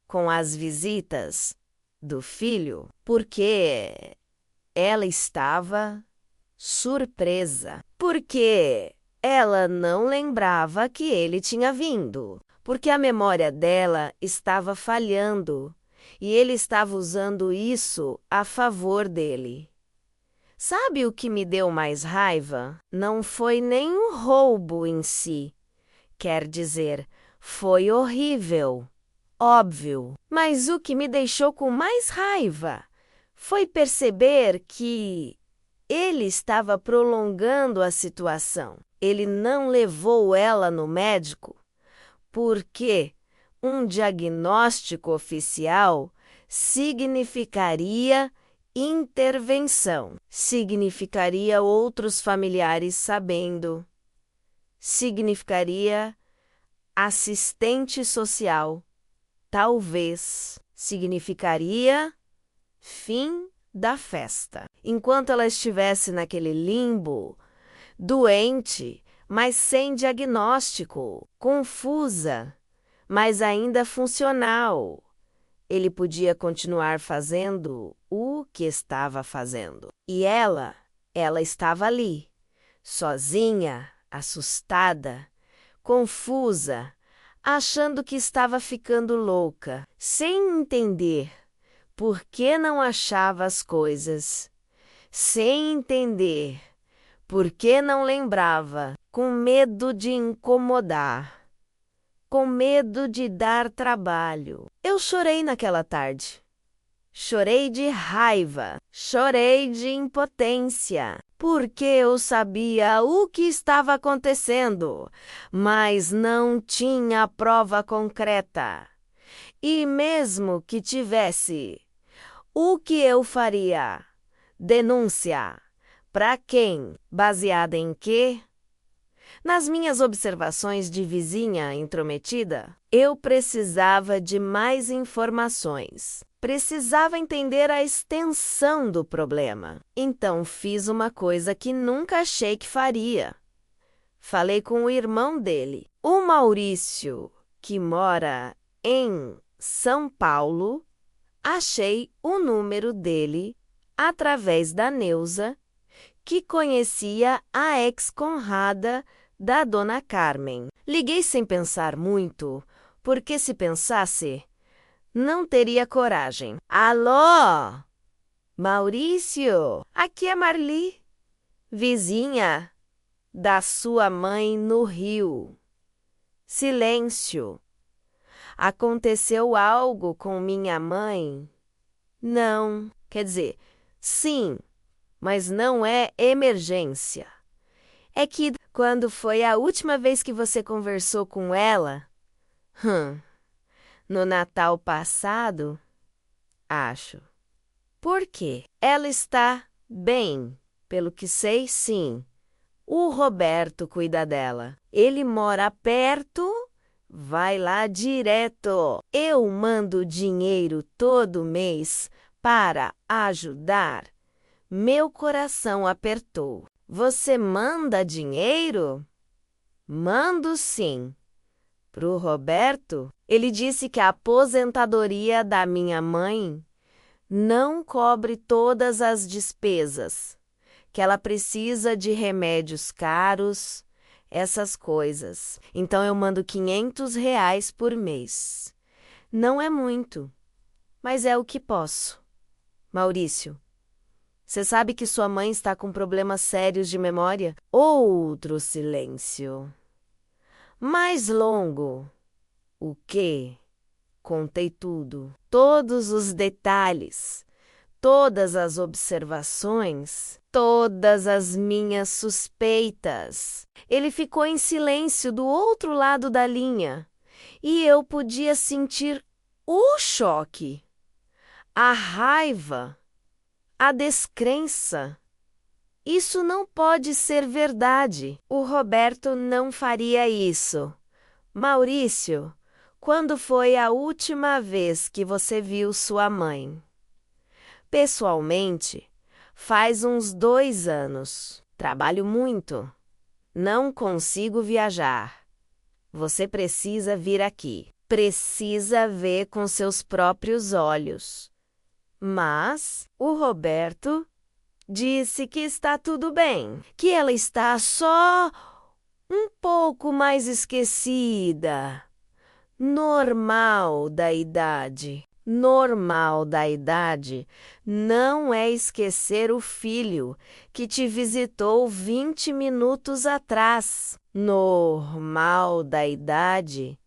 com as visitas do filho, porque ela estava surpresa, porque ela não lembrava que ele tinha vindo, porque a memória dela estava falhando e ele estava usando isso a favor dele. Sabe o que me deu mais raiva? Não foi nem o roubo em si. Quer dizer, foi horrível, óbvio. Mas o que me deixou com mais raiva foi perceber que ele estava prolongando a situação. Ele não levou ela no médico porque um diagnóstico oficial significaria intervenção, significaria outros familiares sabendo, significaria assistente social, talvez significaria fim da festa. Enquanto ela estivesse naquele limbo, doente, mas sem diagnóstico, confusa, mas ainda funcional, ele podia continuar fazendo o que estava fazendo. E ela estava ali, sozinha, assustada, confusa, achando que estava ficando louca, sem entender por que não achava as coisas, sem entender por que não lembrava, com medo de incomodar, com medo de dar trabalho. Eu chorei naquela tarde. Chorei de raiva, chorei de impotência, porque eu sabia o que estava acontecendo, mas não tinha prova concreta. E mesmo que tivesse, o que eu faria? Denúncia. Para quem? Baseada em quê? Nas minhas observações de vizinha intrometida, eu precisava de mais informações. Precisava entender a extensão do problema. Então fiz uma coisa que nunca achei que faria. Falei com o irmão dele, o Maurício, que mora em São Paulo. Achei o número dele através da Neuza, que conhecia a ex-conrada da dona Carmen. Liguei sem pensar muito, porque se pensasse, não teria coragem. Alô? Maurício, aqui é Marli, vizinha da sua mãe no Rio. Silêncio. Aconteceu algo com minha mãe? Não, quer dizer, sim, mas não é emergência. É que quando foi a última vez que você conversou com ela? No Natal passado? Acho. Por quê? Ela está bem, pelo que sei, sim. O Roberto cuida dela. Ele mora perto, vai lá direto. Eu mando dinheiro todo mês para ajudar. Meu coração apertou. Você manda dinheiro? Mando sim. Pro Roberto, ele disse que a aposentadoria da minha mãe não cobre todas as despesas, que ela precisa de remédios caros, essas coisas. Então eu mando R$ 500 por mês. Não é muito, mas é o que posso. Maurício, você sabe que sua mãe está com problemas sérios de memória? Outro silêncio. Mais longo. O quê? Contei tudo, todos os detalhes, todas as observações, todas as minhas suspeitas. Ele ficou em silêncio do outro lado da linha e eu podia sentir o choque, a raiva, a descrença. Isso não pode ser verdade. O Roberto não faria isso. Maurício, quando foi a última vez que você viu sua mãe? Pessoalmente, faz uns 2 anos. Trabalho muito. Não consigo viajar. Você precisa vir aqui. Precisa ver com seus próprios olhos. Mas o Roberto disse que está tudo bem, que ela está só um pouco mais esquecida. Normal da idade. Normal da idade não é esquecer o filho que te visitou 20 minutos atrás. Normal da idade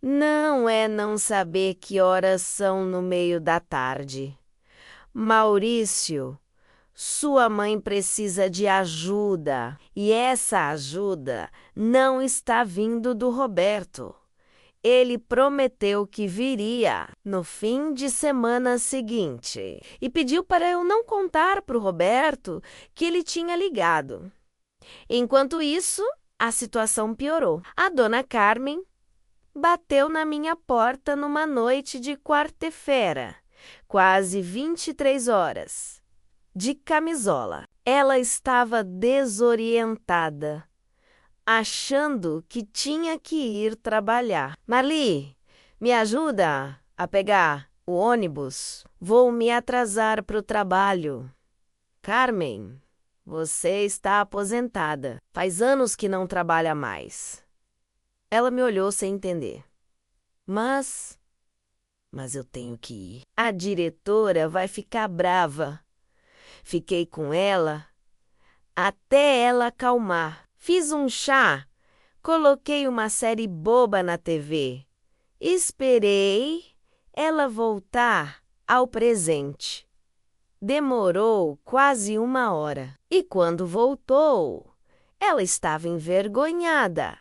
não é não saber que horas são no meio da tarde. Maurício, sua mãe precisa de ajuda e essa ajuda não está vindo do Roberto. Ele prometeu que viria no fim de semana seguinte e pediu para eu não contar para o Roberto que ele tinha ligado. Enquanto isso, a situação piorou. A dona Carmen bateu na minha porta numa noite de quarta-feira, quase 23 horas, de camisola. Ela estava desorientada, achando que tinha que ir trabalhar. Marli, me ajuda a pegar o ônibus? Vou me atrasar para o trabalho. Carmen, você está aposentada. Faz anos que não trabalha mais. Ela me olhou sem entender. Mas eu tenho que ir. A diretora vai ficar brava. Fiquei com ela até ela acalmar. Fiz um chá, coloquei uma série boba na TV. Esperei ela voltar ao presente. Demorou quase 1 hora. E quando voltou, ela estava envergonhada,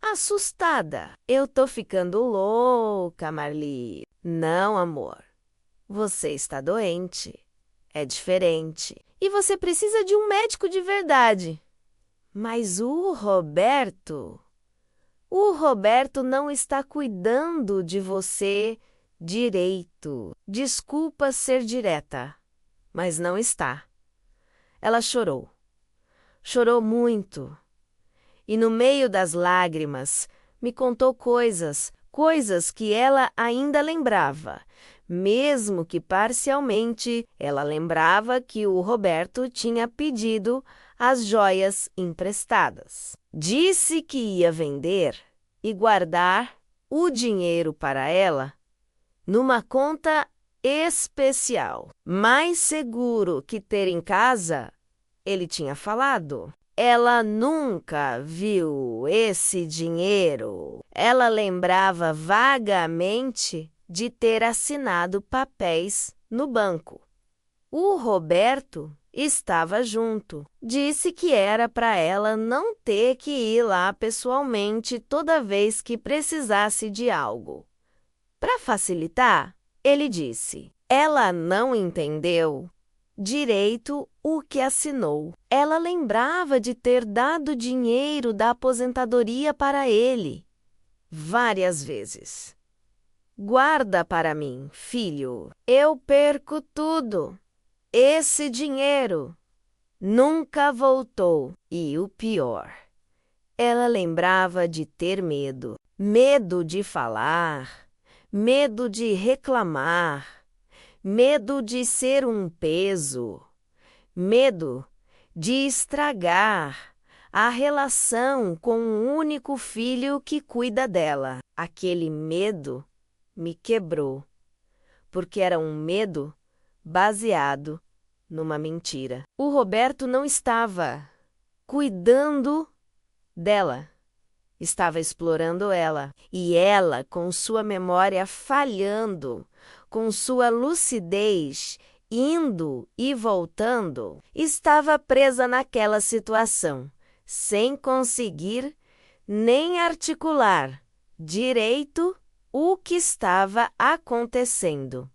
assustada. Eu tô ficando louca, Marli. Não, amor. Você está doente. É diferente. E você precisa de um médico de verdade. Mas o Roberto não está cuidando de você direito. Desculpa ser direta, mas não está. Ela chorou. Chorou muito. E no meio das lágrimas, me contou coisas que ela ainda lembrava. Mesmo que parcialmente, ela lembrava que o Roberto tinha pedido as joias emprestadas. Disse que ia vender e guardar o dinheiro para ela numa conta especial. Mais seguro que ter em casa, ele tinha falado. Ela nunca viu esse dinheiro. Ela lembrava vagamente de ter assinado papéis no banco. O Roberto estava junto. Disse que era para ela não ter que ir lá pessoalmente toda vez que precisasse de algo. Para facilitar, ele disse. Ela não entendeu direito o que assinou. Ela lembrava de ter dado dinheiro da aposentadoria para ele várias vezes. Guarda para mim, filho. Eu perco tudo. Esse dinheiro nunca voltou. E o pior, ela lembrava de ter medo. Medo de falar, medo de reclamar, medo de ser um peso, medo de estragar a relação com o único filho que cuida dela. Aquele medo me quebrou, porque era um medo baseado numa mentira. O Roberto não estava cuidando dela, estava explorando ela. E ela, com sua memória falhando, com sua lucidez indo e voltando, estava presa naquela situação, sem conseguir nem articular direito o que estava acontecendo.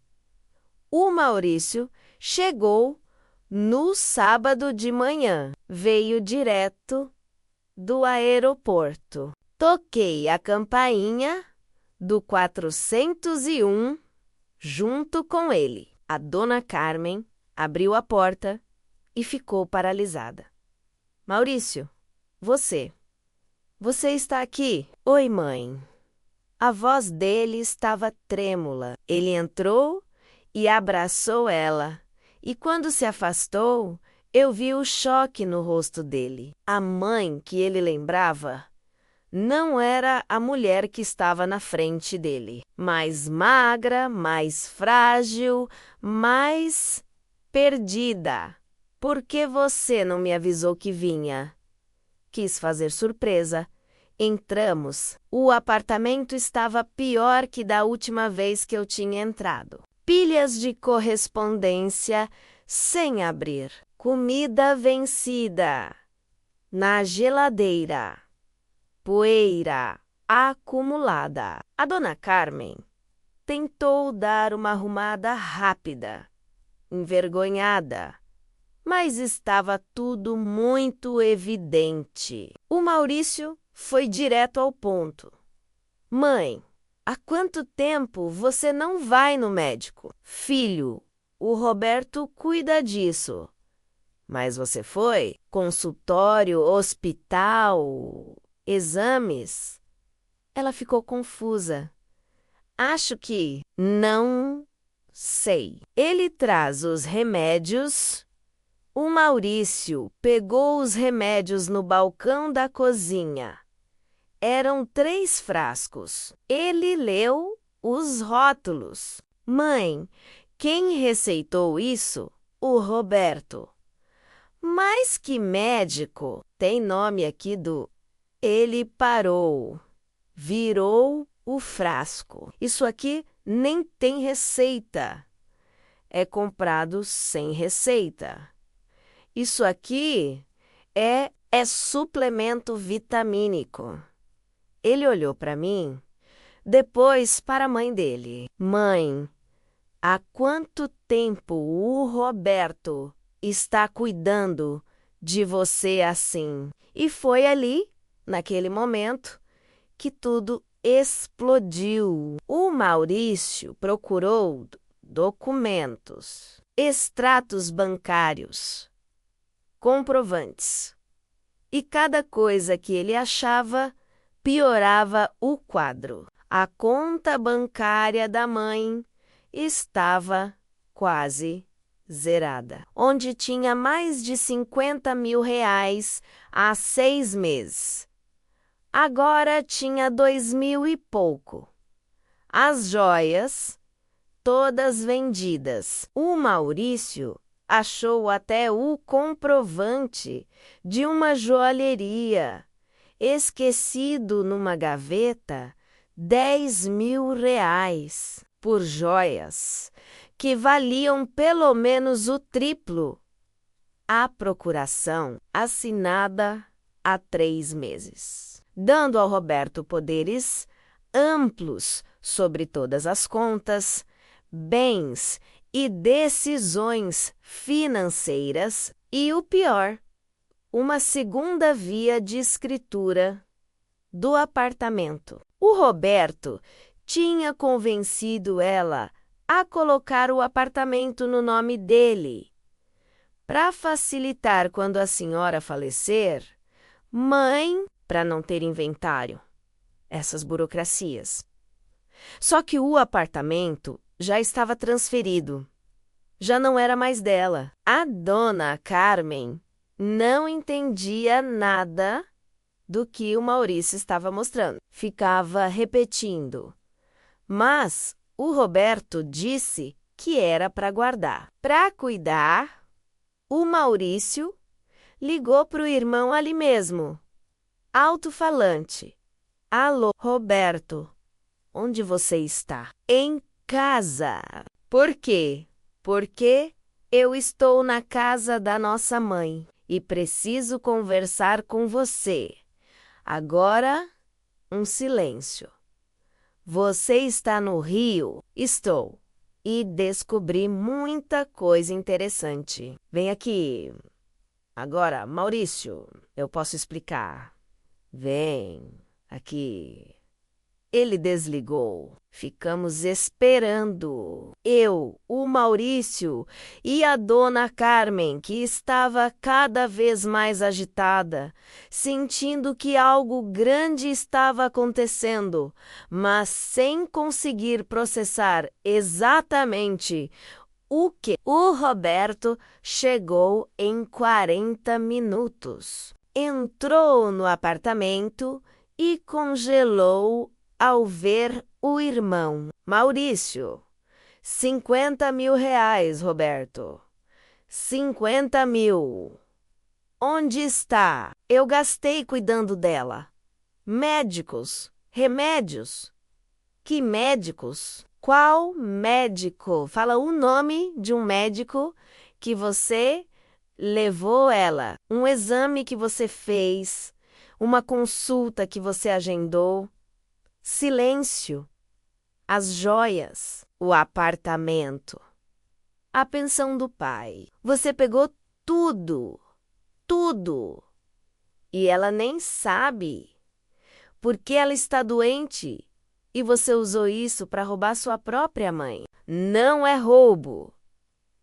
O Maurício chegou no sábado de manhã. Veio direto do aeroporto. Toquei a campainha do 401 junto com ele. A dona Carmen abriu a porta e ficou paralisada. Maurício, você está aqui? Oi, mãe. A voz dele estava trêmula. Ele entrou e abraçou ela. E quando se afastou, eu vi o choque no rosto dele. A mãe que ele lembrava não era a mulher que estava na frente dele. Mais magra, mais frágil, mais perdida. Por que você não me avisou que vinha? Quis fazer surpresa. Entramos. O apartamento estava pior que da última vez que eu tinha entrado. Pilhas de correspondência sem abrir. Comida vencida na geladeira. Poeira acumulada. A dona Carmen tentou dar uma arrumada rápida, envergonhada, mas estava tudo muito evidente. O Maurício foi direto ao ponto. Mãe, há quanto tempo você não vai no médico? Filho, o Roberto cuida disso. Mas você foi? Consultório, hospital, exames? Ela ficou confusa. Acho que não sei. Ele traz os remédios. O Maurício pegou os remédios no balcão da cozinha. Eram 3 frascos. Ele leu os rótulos. Mãe, quem receitou isso? O Roberto. Mas que médico? Tem nome aqui do... Ele parou. Virou o frasco. Isso aqui nem tem receita. É comprado sem receita. Isso aqui é suplemento vitamínico. Ele olhou para mim, depois para a mãe dele. Mãe, há quanto tempo o Roberto está cuidando de você assim? E foi ali, naquele momento, que tudo explodiu. O Maurício procurou documentos, extratos bancários, comprovantes. E cada coisa que ele achava piorava o quadro. A conta bancária da mãe estava quase zerada, onde tinha mais de 50 mil reais há 6 meses. Agora tinha 2.000 e pouco. As joias, todas vendidas. O Maurício achou até o comprovante de uma joalheria, esquecido numa gaveta, R$ 10.000 por joias, que valiam pelo menos o triplo. A procuração assinada há 3 meses, dando ao Roberto poderes amplos sobre todas as contas, bens e decisões financeiras e, o pior, uma segunda via de escritura do apartamento. O Roberto tinha convencido ela a colocar o apartamento no nome dele, para facilitar quando a senhora falecer, mãe, para não ter inventário, essas burocracias. Só que o apartamento já estava transferido, já não era mais dela. A dona Carmen não entendia nada do que o Maurício estava mostrando. Ficava repetindo. Mas o Roberto disse que era para guardar. Para cuidar, o Maurício ligou para o irmão ali mesmo, alto-falante. Alô, Roberto, onde você está? Em casa. Por quê? Porque eu estou na casa da nossa mãe e preciso conversar com você. Agora, um silêncio. Você está no Rio? Estou. E descobri muita coisa interessante. Vem aqui. Agora, Maurício, eu posso explicar. Vem aqui. Ele desligou. Ficamos esperando. Eu, o Maurício e a dona Carmen, que estava cada vez mais agitada, sentindo que algo grande estava acontecendo, mas sem conseguir processar exatamente o que. O Roberto chegou em 40 minutos. Entrou no apartamento e congelou ao ver o irmão. Maurício, R$ 50.000, Roberto. 50.000. Onde está? Eu gastei cuidando dela. Médicos, remédios. Que médicos? Qual médico? Fala o nome de um médico que você levou ela. Um exame que você fez. Uma consulta que você agendou. Silêncio, as joias, o apartamento, a pensão do pai. Você pegou tudo, tudo. E ela nem sabe, porque ela está doente e você usou isso para roubar sua própria mãe. Não é roubo.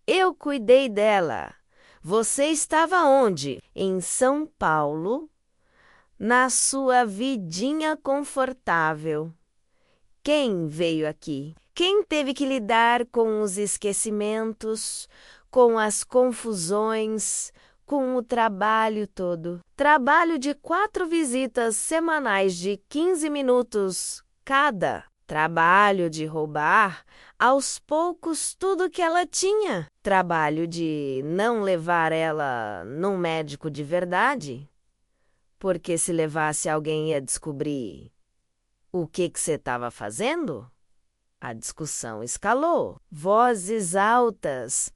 Eu cuidei dela. Você estava onde? Em São Paulo, na sua vidinha confortável. Quem veio aqui? Quem teve que lidar com os esquecimentos, com as confusões, com o trabalho todo? Trabalho de 4 visitas semanais de 15 minutos cada. Trabalho de roubar aos poucos tudo que ela tinha. Trabalho de não levar ela num médico de verdade. Porque se levasse alguém ia descobrir o que você estava fazendo? A discussão escalou. Vozes altas,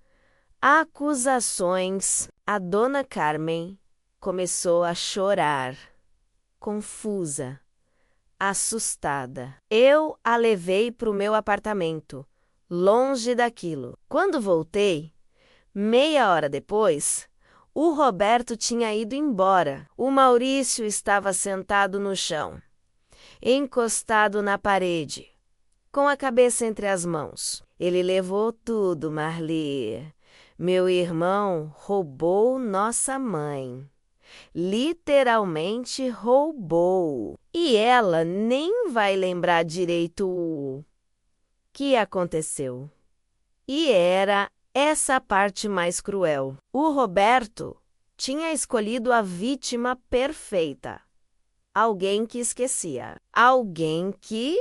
acusações. A dona Carmen começou a chorar, confusa, assustada. Eu a levei para o meu apartamento, longe daquilo. Quando voltei, meia hora depois, o Roberto tinha ido embora. O Maurício estava sentado no chão, encostado na parede, com a cabeça entre as mãos. Ele levou tudo, Marli. Meu irmão roubou nossa mãe. Literalmente roubou. E ela nem vai lembrar direito o que aconteceu. E era essa a parte mais cruel. O Roberto tinha escolhido a vítima perfeita. Alguém que esquecia. Alguém que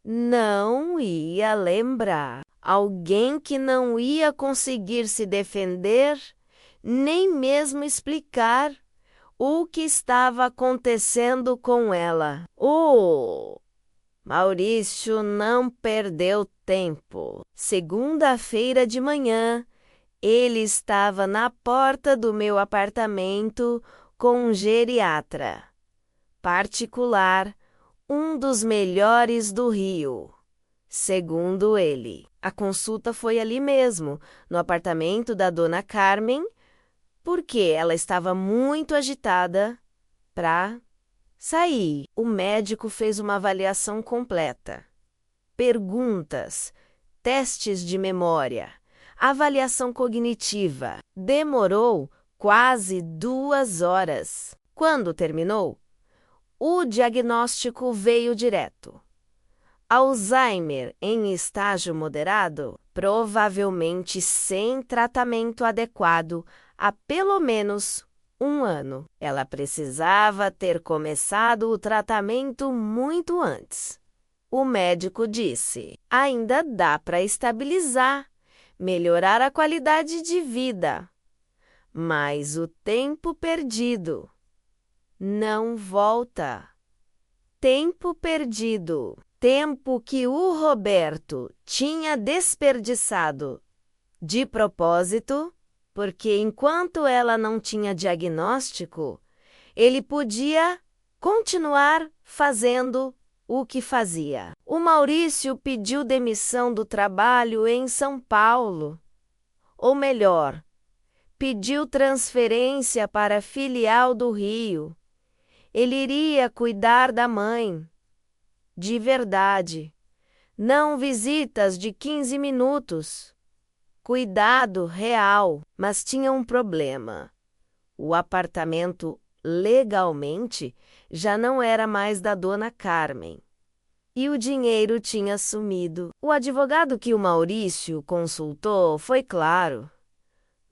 não ia lembrar. Alguém que não ia conseguir se defender, nem mesmo explicar o que estava acontecendo com ela. Maurício não perdeu tempo. Segunda-feira de manhã, ele estava na porta do meu apartamento com um geriatra particular, um dos melhores do Rio, segundo ele. A consulta foi ali mesmo, no apartamento da dona Carmen, porque ela estava muito agitada para sair. O médico fez uma avaliação completa. Perguntas, testes de memória, avaliação cognitiva. Demorou quase 2 horas. Quando terminou, o diagnóstico veio direto. Alzheimer em estágio moderado, provavelmente sem tratamento adequado há pelo menos 1 ano. Ela precisava ter começado o tratamento muito antes. O médico disse: ainda dá para estabilizar, melhorar a qualidade de vida, mas o tempo perdido não volta. Tempo perdido. Tempo que o Roberto tinha desperdiçado de propósito, porque enquanto ela não tinha diagnóstico, ele podia continuar fazendo o que fazia. O Maurício pediu demissão do trabalho em São Paulo. Ou melhor, pediu transferência para a filial do Rio. Ele iria cuidar da mãe. De verdade. Não visitas de 15 minutos. Cuidado real. Mas tinha um problema. O apartamento, legalmente, já não era mais da dona Carmen. E o dinheiro tinha sumido. O advogado que o Maurício consultou foi claro.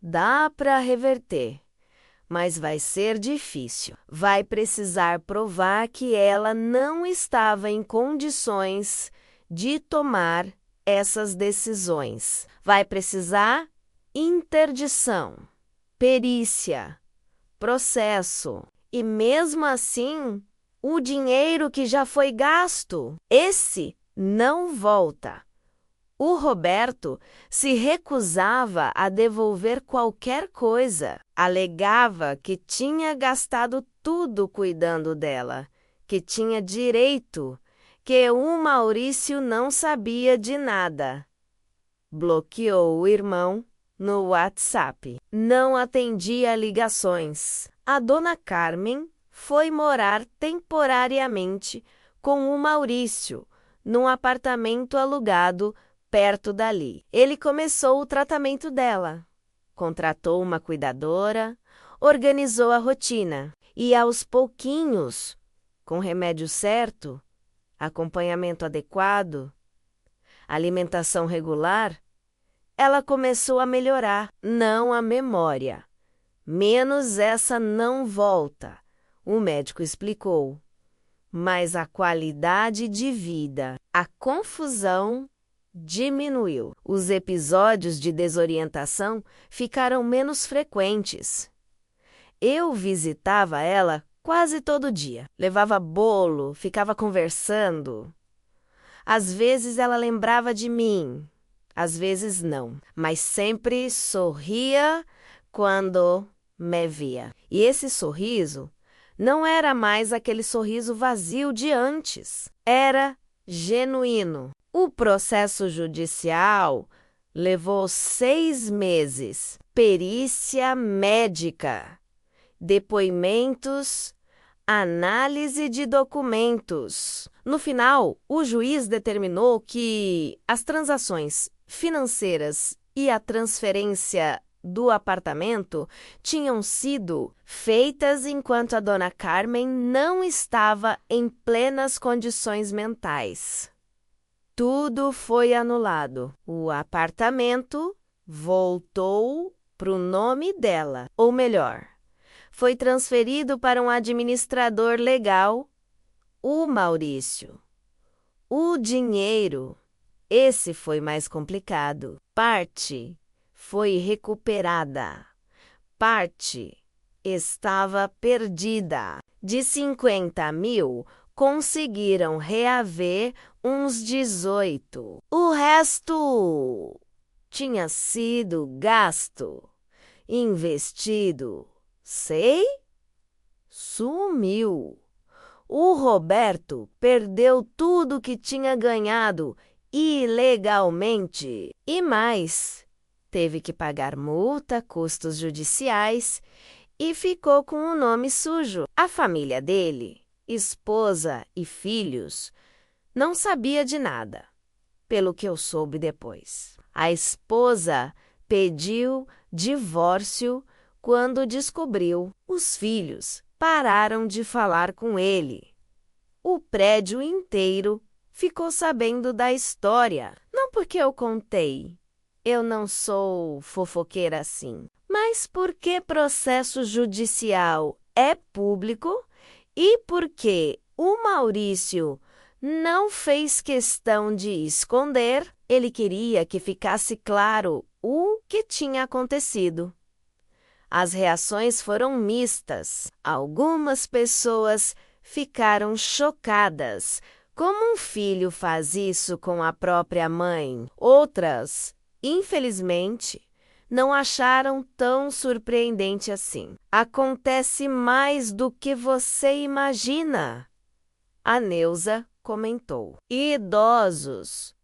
Dá para reverter. Mas vai ser difícil. Vai precisar provar que ela não estava em condições de tomar essas decisões. Vai precisar interdição, perícia, processo. E mesmo assim, o dinheiro que já foi gasto, esse não volta. O Roberto se recusava a devolver qualquer coisa. Alegava que tinha gastado tudo cuidando dela, que tinha direito, que o Maurício não sabia de nada. Bloqueou o irmão no WhatsApp. Não atendia ligações. A dona Carmen foi morar temporariamente com o Maurício, num apartamento alugado perto dali. Ele começou o tratamento dela. Contratou uma cuidadora, organizou a rotina e, aos pouquinhos, com remédio certo, acompanhamento adequado, alimentação regular, ela começou a melhorar. Não a memória. Menos essa não volta, o médico explicou. Mas a qualidade de vida, a confusão diminuiu. Os episódios de desorientação ficaram menos frequentes. Eu visitava ela quase todo dia. Levava bolo, ficava conversando. Às vezes ela lembrava de mim, às vezes não, mas sempre sorria quando me via. E esse sorriso não era mais aquele sorriso vazio de antes. Era genuíno. O processo judicial levou 6 meses. Perícia médica, depoimentos, análise de documentos. No final, o juiz determinou que as transações financeiras e a transferência do apartamento tinham sido feitas enquanto a dona Carmen não estava em plenas condições mentais. Tudo foi anulado. O apartamento voltou para o nome dela, ou melhor, foi transferido para um administrador legal, o Maurício. O dinheiro Esse foi mais complicado. Parte foi recuperada. Parte estava perdida. De 50 mil, conseguiram reaver uns 18. O resto tinha sido gasto, investido, sumiu. O Roberto perdeu tudo que tinha ganhado ilegalmente e mais. Teve que pagar multa, custos judiciais e ficou com o nome sujo. A família dele, esposa e filhos, não sabia de nada, pelo que eu soube depois. A esposa pediu divórcio quando descobriu. Os filhos pararam de falar com ele. O prédio inteiro ficou sabendo da história. Não porque eu contei. Eu não sou fofoqueira assim. Mas porque processo judicial é público e porque o Maurício não fez questão de esconder, ele queria que ficasse claro o que tinha acontecido. As reações foram mistas. Algumas pessoas ficaram chocadas. Como um filho faz isso com a própria mãe? Outras, infelizmente, não acharam tão surpreendente assim. Acontece mais do que você imagina, a Neuza comentou. Idosos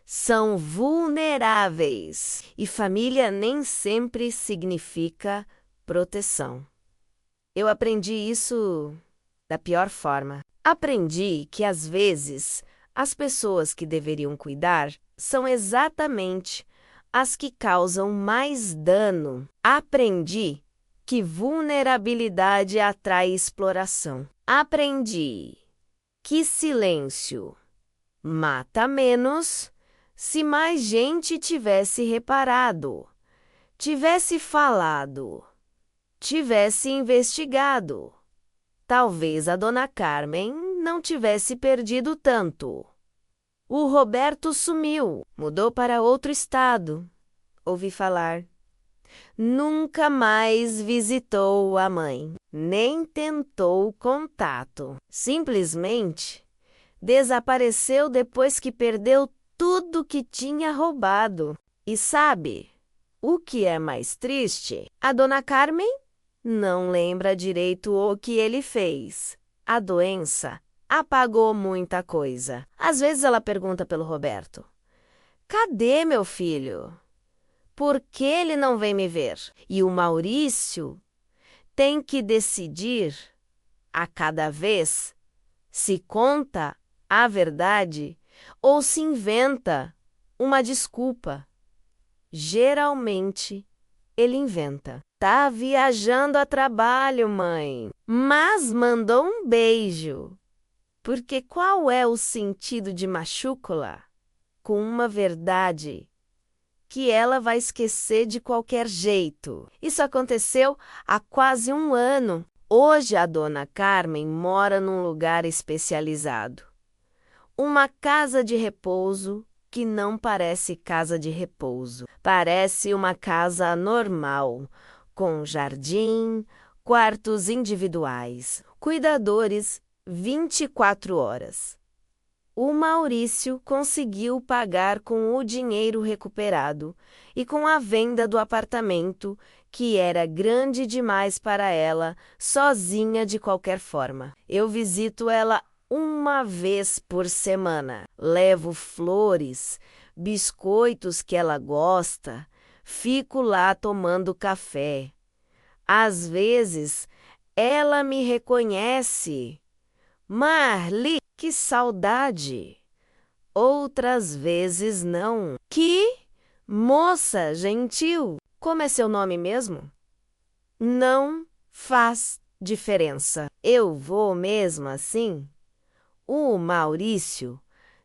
são vulneráveis e família nem sempre significa proteção. Eu aprendi isso da pior forma. Aprendi que, às vezes, as pessoas que deveriam cuidar são exatamente as que causam mais dano. Aprendi que vulnerabilidade atrai exploração. Aprendi que silêncio mata menos se mais gente tivesse reparado, tivesse falado, tivesse investigado. Talvez a dona Carmen não tivesse perdido tanto. O Roberto sumiu, mudou para outro estado. Ouvi falar. Nunca mais visitou a mãe, nem tentou contato. Simplesmente desapareceu depois que perdeu tudo que tinha roubado. E sabe o que é mais triste? A dona Carmen não lembra direito o que ele fez. A doença apagou muita coisa. Às vezes ela pergunta pelo Roberto: cadê meu filho? Por que ele não vem me ver? E o Maurício tem que decidir a cada vez se conta a verdade ou se inventa uma desculpa. Geralmente, ele inventa. Tá viajando a trabalho, mãe, mas mandou um beijo. Porque qual é o sentido de machúcula com uma verdade que ela vai esquecer de qualquer jeito? Isso aconteceu há quase um ano. Hoje a dona Carmen mora num lugar especializado. Uma casa de repouso que não parece casa de repouso. Parece uma casa normal, com jardim, quartos individuais, cuidadores 24 horas. O Maurício conseguiu pagar com o dinheiro recuperado e com a venda do apartamento, que era grande demais para ela, sozinha de qualquer forma. Eu visito ela uma vez por semana. Levo flores, biscoitos que ela gosta, fico lá tomando café. Às vezes, ela me reconhece. Marli, que saudade! Outras vezes não. Que moça gentil! Como é seu nome mesmo? Não faz diferença. Eu vou mesmo assim? O Maurício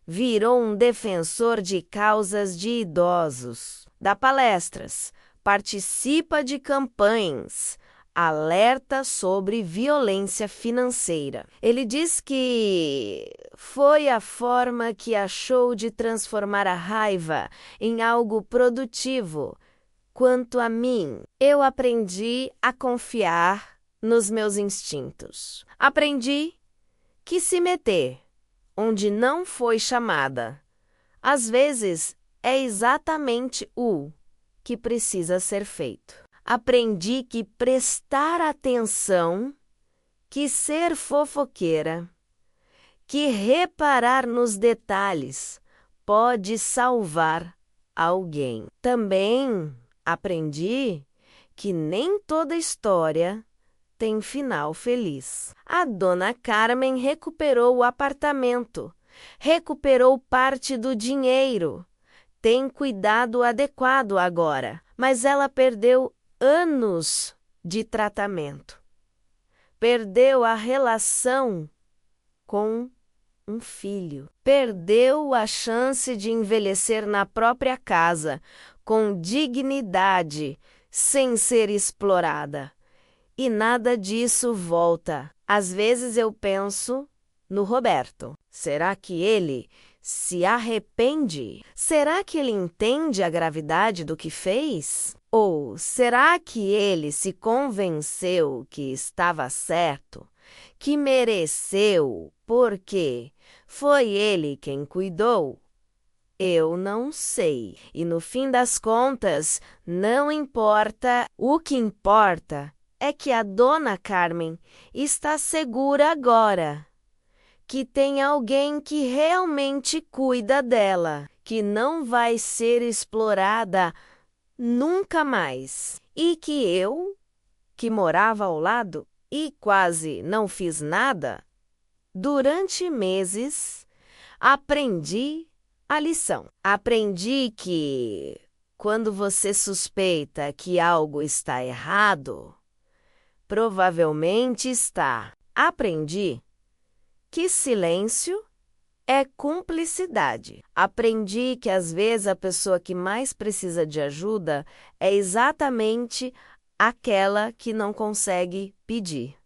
virou um defensor de causas de idosos. Dá palestras, participa de campanhas, alerta sobre violência financeira. Ele diz que foi a forma que achou de transformar a raiva em algo produtivo. Quanto a mim, eu aprendi a confiar nos meus instintos. Aprendi que se meter onde não foi chamada, às vezes é exatamente o que precisa ser feito. Aprendi que prestar atenção, que ser fofoqueira, que reparar nos detalhes pode salvar alguém. Também aprendi que nem toda história tem final feliz. A dona Carmen recuperou o apartamento, recuperou parte do dinheiro, tem cuidado adequado agora, mas ela perdeu anos de tratamento. Perdeu a relação com um filho. Perdeu a chance de envelhecer na própria casa, com dignidade, sem ser explorada. E nada disso volta. Às vezes eu penso no Roberto. Será que ele se arrepende? Será que ele entende a gravidade do que fez? Ou será que ele se convenceu que estava certo, que mereceu, porque foi ele quem cuidou? Eu não sei. E no fim das contas, não importa. O que importa é que a dona Carmen está segura agora, que tem alguém que realmente cuida dela, que não vai ser explorada nunca mais. E que eu, que morava ao lado e quase não fiz nada, durante meses, aprendi a lição. Aprendi que, quando você suspeita que algo está errado, provavelmente está. Aprendi que silêncio é cumplicidade. Aprendi que às vezes a pessoa que mais precisa de ajuda é exatamente aquela que não consegue pedir.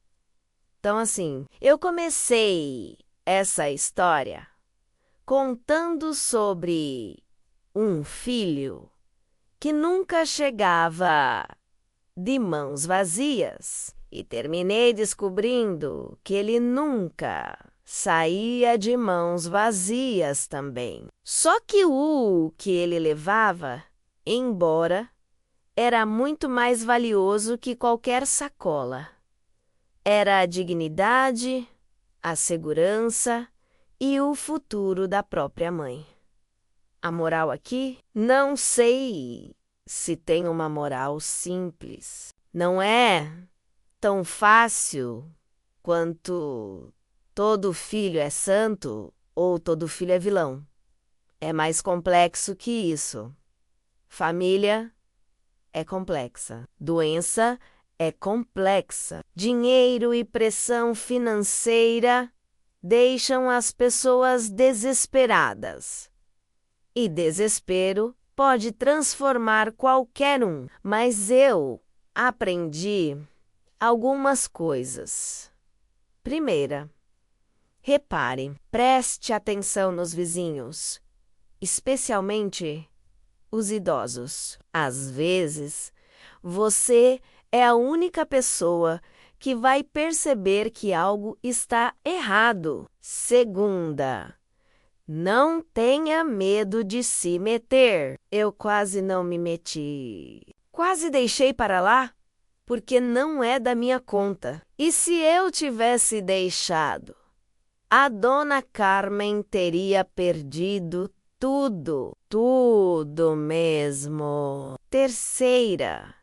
Então, assim, eu comecei essa história contando sobre um filho que nunca chegava de mãos vazias e terminei descobrindo que ele nunca saía de mãos vazias também. Só que o que ele levava, embora, era muito mais valioso que qualquer sacola. Era a dignidade, a segurança e o futuro da própria mãe. A moral aqui? Não sei se tem uma moral simples. Não é tão fácil quanto todo filho é santo ou todo filho é vilão. É mais complexo que isso. Família é complexa. Doença é complexa. Dinheiro e pressão financeira deixam as pessoas desesperadas. E desespero pode transformar qualquer um. Mas eu aprendi algumas coisas. Primeira, repare, preste atenção nos vizinhos, especialmente os idosos. Às vezes, você é a única pessoa que vai perceber que algo está errado. Segunda, não tenha medo de se meter. Eu quase não me meti. Quase deixei para lá, porque não é da minha conta. E se eu tivesse deixado, a dona Carmen teria perdido tudo, tudo mesmo. Terceira,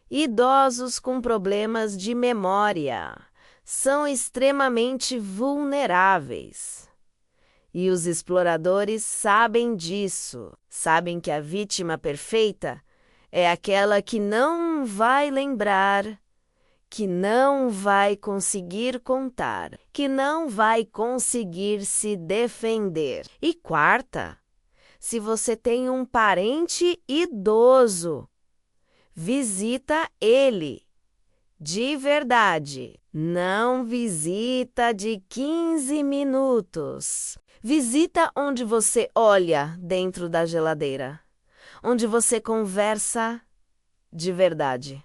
idosos com problemas de memória são extremamente vulneráveis. E os exploradores sabem disso. Sabem que a vítima perfeita é aquela que não vai lembrar, que não vai conseguir contar, que não vai conseguir se defender. E quarta, se você tem um parente idoso, visita ele. de verdade. Não visita de 15 minutos. Visita onde você olha dentro da geladeira, onde você conversa de verdade,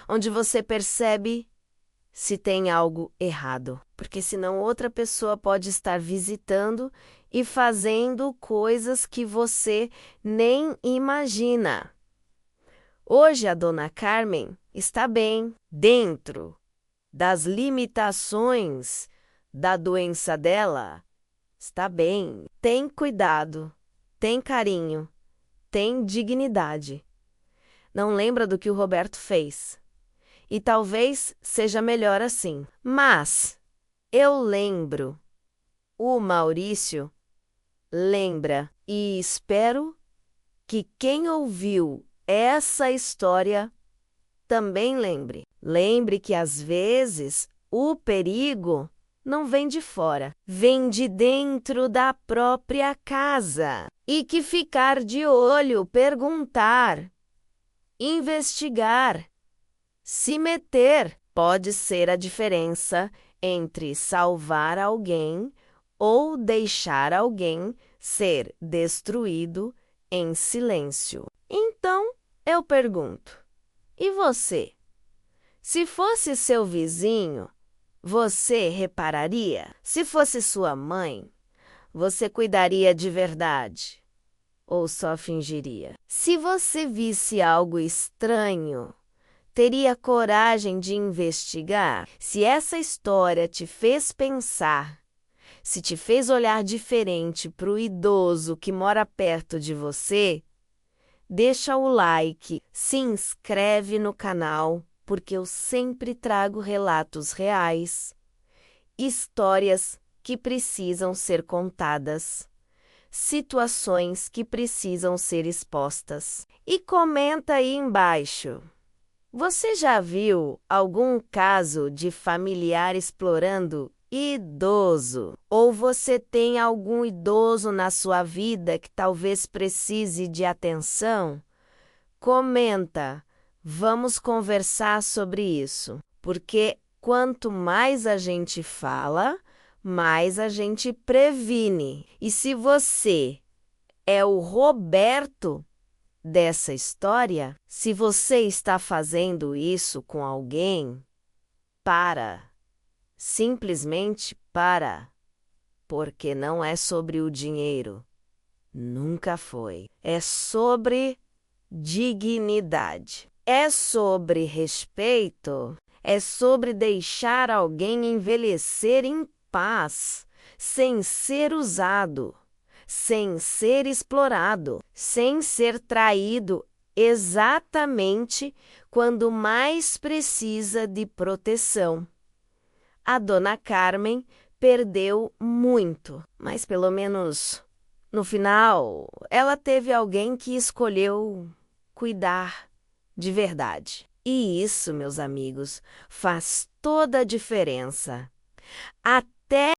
onde você percebe se tem algo errado, porque senão outra pessoa pode estar visitando e fazendo coisas que você nem imagina. Hoje a dona Carmen está bem dentro das limitações da doença dela. Está bem. Tem cuidado, tem carinho, tem dignidade. Não lembra do que o Roberto fez. E talvez seja melhor assim. Mas eu lembro, o Maurício lembra, e espero que quem ouviu essa história também lembre. Lembre que às vezes o perigo não vem de fora, vem de dentro da própria casa. E que ficar de olho, perguntar, investigar, se meter pode ser a diferença entre salvar alguém ou deixar alguém ser destruído em silêncio. Então, eu pergunto: e você? Se fosse seu vizinho, você repararia? Se fosse sua mãe, você cuidaria de verdade? Ou só fingiria? Se você visse algo estranho, teria coragem de investigar? Se essa história te fez pensar, se te fez olhar diferente para o idoso que mora perto de você, deixa o like, se inscreve no canal, porque eu sempre trago relatos reais, histórias que precisam ser contadas, situações que precisam ser expostas. E comenta aí embaixo. Você já viu algum caso de familiar explorando idoso? Ou você tem algum idoso na sua vida que talvez precise de atenção? Comenta, vamos conversar sobre isso, porque quanto mais a gente fala, mais a gente previne. E se você é o Roberto dessa história, se você está fazendo isso com alguém, para. Simplesmente para. Porque não é sobre o dinheiro. Nunca foi. É sobre dignidade. É sobre respeito. É sobre deixar alguém envelhecer em paz, sem ser usado, sem ser explorado, sem ser traído exatamente quando mais precisa de proteção. A dona Carmen perdeu muito, mas pelo menos no final ela teve alguém que escolheu cuidar de verdade. E isso, meus amigos, faz toda a diferença. Até